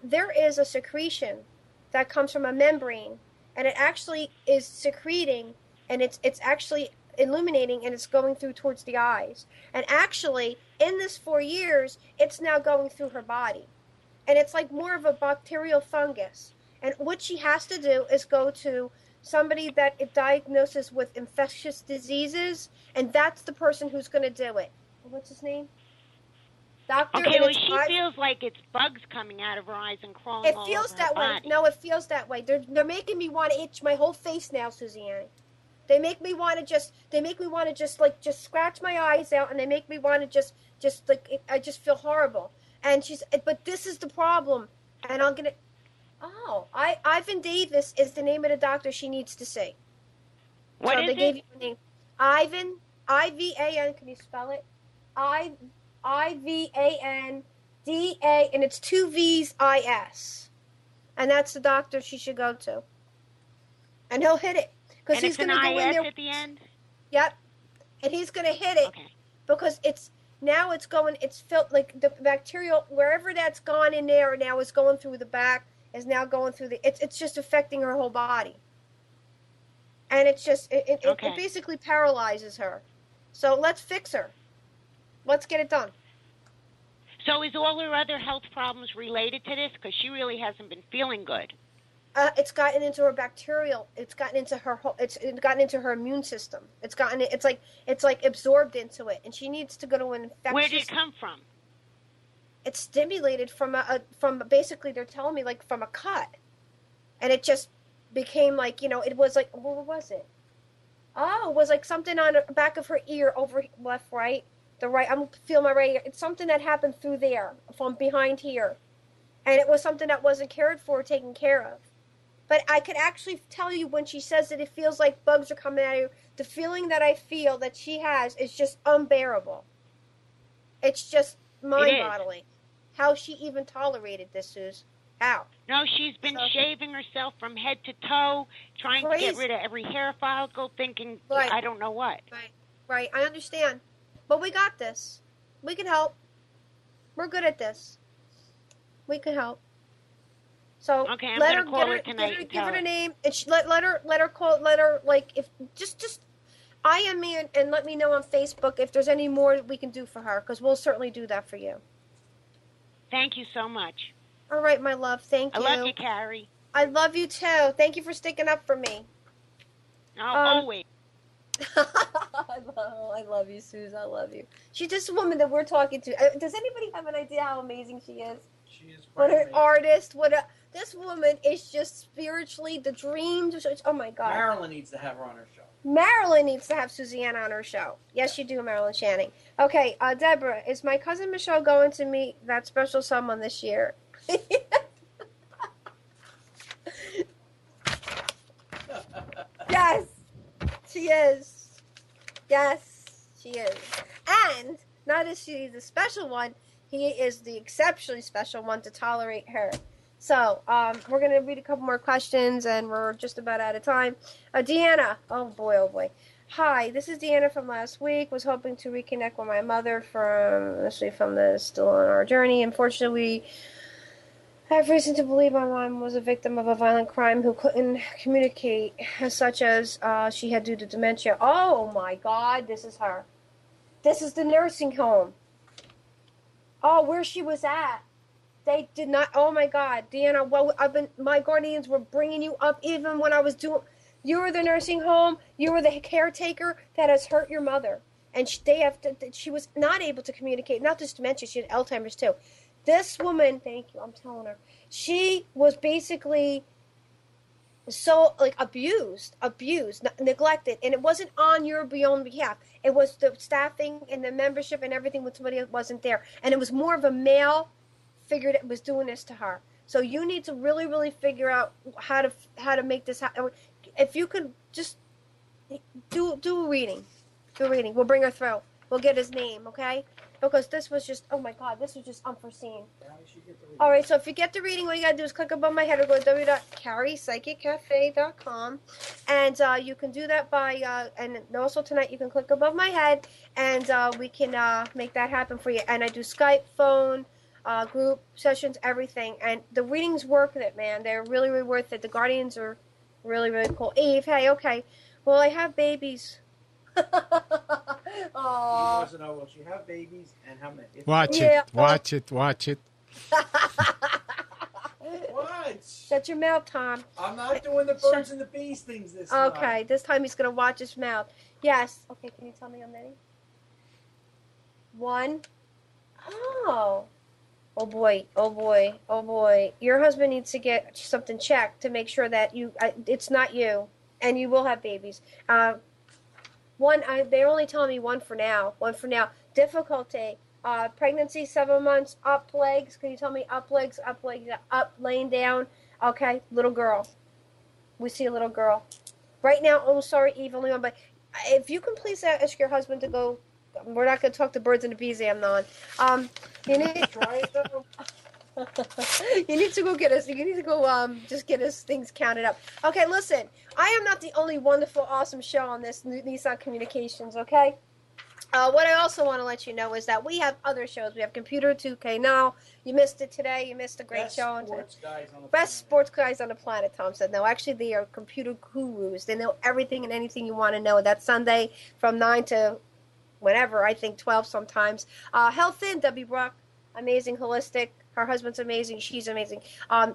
There is a secretion that comes from a membrane, and it actually is secreting, and it's actually illuminating, and it's going through towards the eyes. And actually, in this 4 years, it's now going through her body, and it's like more of a bacterial fungus. And what she has to do is go to somebody that it diagnoses with infectious diseases, and that's the person who's going to do it. What's his name? Doctor. Okay, well, she feels like it's bugs coming out of her eyes and crawling all over her body. It feels that way. No, it feels that way. They're making me want to itch my whole face now, Suzanne. They make me want to just scratch my eyes out, and they make me want to I just feel horrible. And but this is the problem, and I'm gonna. Oh, Ivan Davis is the name of the doctor she needs to see. What is they it? gave you a name. Ivan, I-V-A-N. Can you spell it? I-V-A-N-D-A, and it's 2 V's I-S. And that's the doctor she should go to. And he'll hit it. because he's going to go in there at the end. Yep, and he's going to hit it because it's going. It's filled like the bacterial wherever that's gone in there now is going through the back is now going through the. It's just affecting her whole body, and it's just it basically paralyzes her. So let's fix her. Let's get it done. So is all her other health problems related to this? Because she really hasn't been feeling good. It's gotten into her bacterial. It's gotten into her. It's gotten into her immune system. It's like absorbed into it, and she needs to go to an infectious. Where did it come from? It's stimulated from basically they're telling me like from a cut, and it just became like it was like what was it? Oh, it was like something on the back of her ear over left right. The right, I'm feeling my right ear. It's something that happened through there, from behind here. And it was something that wasn't cared for, taken care of. But I could actually tell you when she says that it feels like bugs are coming at you, the feeling that I feel that she has is just unbearable. It's just mind-boggling. How she even tolerated this, Suze. How? No, she's been shaving herself from head to toe, trying to get rid of every hair follicle, thinking, I don't know what. Right, I understand. But we got this. We can help. We're good at this. We can help. So I'm let her call her tonight. Give her the name, and let her call. Let her if just IM me and let me know on Facebook if there's any more we can do for her, because we'll certainly do that for you. Thank you so much. All right, my love. Thank you. I love you, Carrie. I love you too. Thank you for sticking up for me. Always. I love you, Suze. I love you. She's this woman that we're talking to. Does anybody have an idea how amazing she is? She is. What an artist. This woman is just spiritually the dream. Oh my God. Marilyn needs to have her on her show. Marilyn needs to have Suzanne on her show. Yes, you do, Marilyn Channing. Okay, Deborah, is my cousin Michelle going to meet that special someone this year? Yes, she is. Yes, she is. And not as she's the special one, he is the exceptionally special one to tolerate her. So, we're going to read a couple more questions, and we're just about out of time. Deanna. Oh, boy. Hi, this is Deanna from last week. Was hoping to reconnect with my mother from the Still on Our Journey. Unfortunately, I have reason to believe my mom was a victim of a violent crime who couldn't communicate, such as she had due to dementia. Oh, my God, this is her. This is the nursing home. Oh, where she was at. They did not. Oh my God, Deanna. Well, my guardians were bringing you up even when I was doing. You were the nursing home. You were the caretaker that has hurt your mother, and she was not able to communicate. Not just dementia. She had Alzheimer's too. This woman. Thank you. I'm telling her. She was basically so abused, neglected, and it wasn't on your own behalf. It was the staffing and the membership and everything when somebody wasn't there, and it was more of a male figure that was doing this to her. So you need to really, really figure out how to make this happen. If you could just do a reading. We'll bring her through. We'll get his name, okay? Because this was just, oh my God, this was just unforeseen. All right, so if you get the reading, all you got to do is click above my head or go to www.carriepsychiccafe.com. And you can do that by, and also tonight you can click above my head, and we can make that happen for you. And I do Skype, phone, group sessions, everything. And the readings worth it, man. They're really, really worth it. The guardians are really, really cool. Eve, hey, okay. Well, I have babies. Oh. She know, will she have babies and how many? Watch it. Watch it. What? Shut your mouth, Tom. I'm not doing the birds and the bees things this time. Okay, this time he's going to watch his mouth. Yes. Okay, can you tell me how many? 1. Oh. Oh boy. Your husband needs to get something checked to make sure that it's not you, and you will have babies. They're only telling me one for now. Difficulty. Pregnancy, 7 months. Up legs. Can you tell me up legs? Up, laying down. Okay, little girl. We see a little girl. Right now, oh, sorry, Eve, only one, but if you can please ask your husband to go. We're not going to talk to birds and the bees, Amnon. You need. Try it though. You need to go get us. You need to go just get us things counted up. Okay, listen. I am not the only wonderful, awesome show on this Nissan Communications. Okay. What I also want to let you know is that we have other shows. We have Computer 2K Now. You missed it today. You missed a great show. Best sports guys on the planet, Tom said. No, actually, they are computer gurus. They know everything and anything you want to know. That's Sunday from 9 to whenever, I think 12 sometimes. Health In, Debbie Brock, amazing, holistic. Her husband's amazing. She's amazing.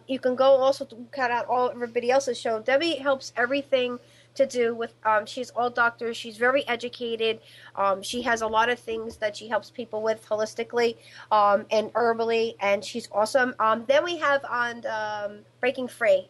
You can go also to cut out all everybody else's show. Debbie helps everything to do with, she's all doctors. She's very educated. She has a lot of things that she helps people with holistically and herbally, and she's awesome. Then we have on Breaking Free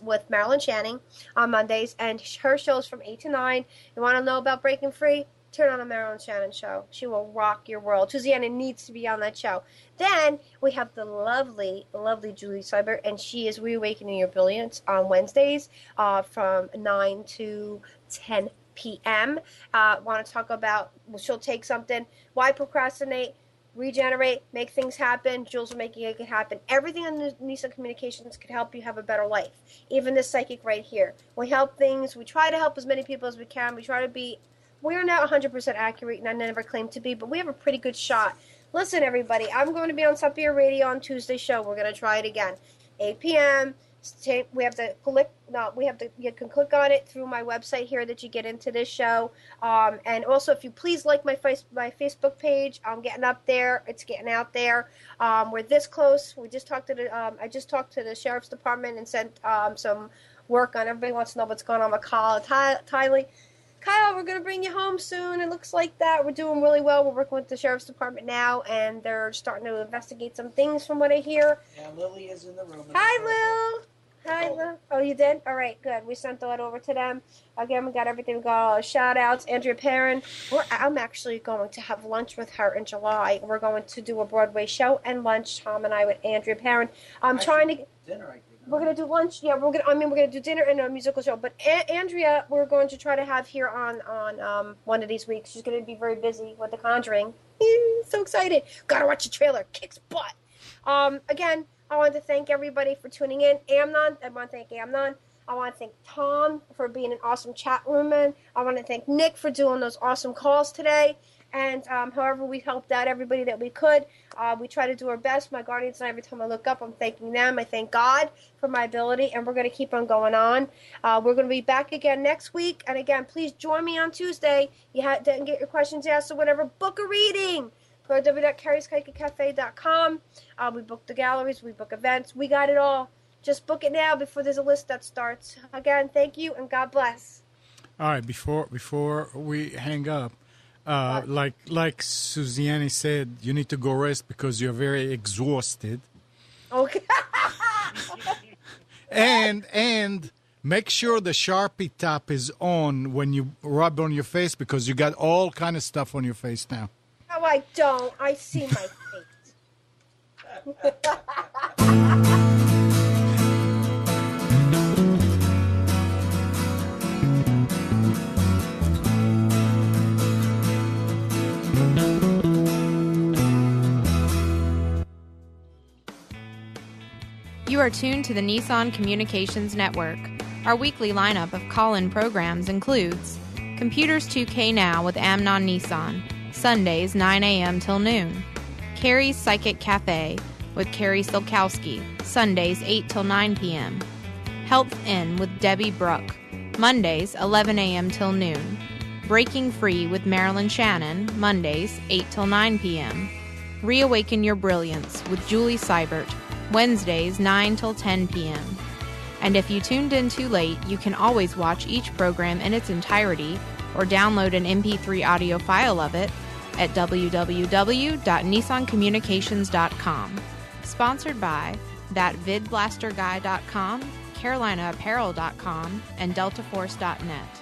with Marilyn Channing on Mondays, and her show's from 8 to 9. You want to know about Breaking Free? Turn on a Marilyn Shannon show. She will rock your world. Susanna needs to be on that show. Then we have the lovely, lovely Julie Seibert, and she is Reawakening Your Brilliance on Wednesdays from 9 to 10 p.m. Want to talk about, she'll take something, why procrastinate, regenerate, make things happen. Jules will make it happen. Everything on Nissan Communications can help you have a better life. Even this psychic right here. We help things. We try to help as many people as we can. We try to be, we are not 100% accurate, and I never claim to be, but we have a pretty good shot. Listen, everybody, I'm going to be on Sapir Radio on Tuesday show. We're going to try it again. 8 p.m. We have to click. No, we have to. You can click on it through my website here that you get into this show. And also, if you please like my Facebook page, I'm getting up there. It's getting out there. We're this close. We just talked to the. I just talked to the sheriff's department and sent some work on. Everybody wants to know what's going on with Kyle Tiley. Kyle, we're going to bring you home soon. It looks like that. We're doing really well. We're working with the Sheriff's Department now, and they're starting to investigate some things from what I hear. Yeah, Lily is in the room. Hi, Lil. Hi, Lil. Oh, you did? All right, good. We sent that over to them. Again, we got everything. We got all the shout-outs. Andrea Perrin. I'm actually going to have lunch with her in July. We're going to do a Broadway show and lunch, Tom and I, with Andrea Perrin. I'm trying to... Dinner, I think. We're gonna do lunch. Yeah, we're gonna do dinner and a musical show. But Andrea, we're going to try to have here on one of these weeks. She's gonna be very busy with The Conjuring. So excited! Gotta watch the trailer. Kicks butt. Again, I want to thank everybody for tuning in. Amnon, I want to thank Amnon. I want to thank Tom for being an awesome chat room man. I want to thank Nick for doing those awesome calls today. And however we helped out everybody that we could, we try to do our best. My guardians and I, every time I look up, I'm thanking them. I thank God for my ability, and we're going to keep on going on. We're going to be back again next week. And again, please join me on Tuesday. You didn't get your questions asked or whatever. Book a reading. Go to www.carriescafe.com. We book the galleries. We book events. We got it all. Just book it now before there's a list that starts. Again, thank you, and God bless. All right, before we hang up, like Suziani said, you need to go rest because you're very exhausted. Okay. and make sure the Sharpie top is on when you rub on your face because you got all kind of stuff on your face now. No, I don't. I see my face. You are tuned to the Nissan Communications Network. Our weekly lineup of call-in programs includes Computers 2K Now with Amnon Nissan, Sundays 9 a.m. till noon. Carrie's Psychic Cafe with Carrie Silkowski, Sundays 8 till 9 p.m. Health In with Debbie Bruck, Mondays 11 a.m. till noon. Breaking Free with Marilyn Shannon, Mondays 8 till 9 p.m. Reawaken Your Brilliance with Julie Seibert, Wednesdays 9 till 10 p.m. And if you tuned in too late, you can always watch each program in its entirety or download an MP3 audio file of it at www.nissancommunications.com. Sponsored by ThatVidBlasterGuy.com, CarolinaApparel.com, and DeltaForce.net.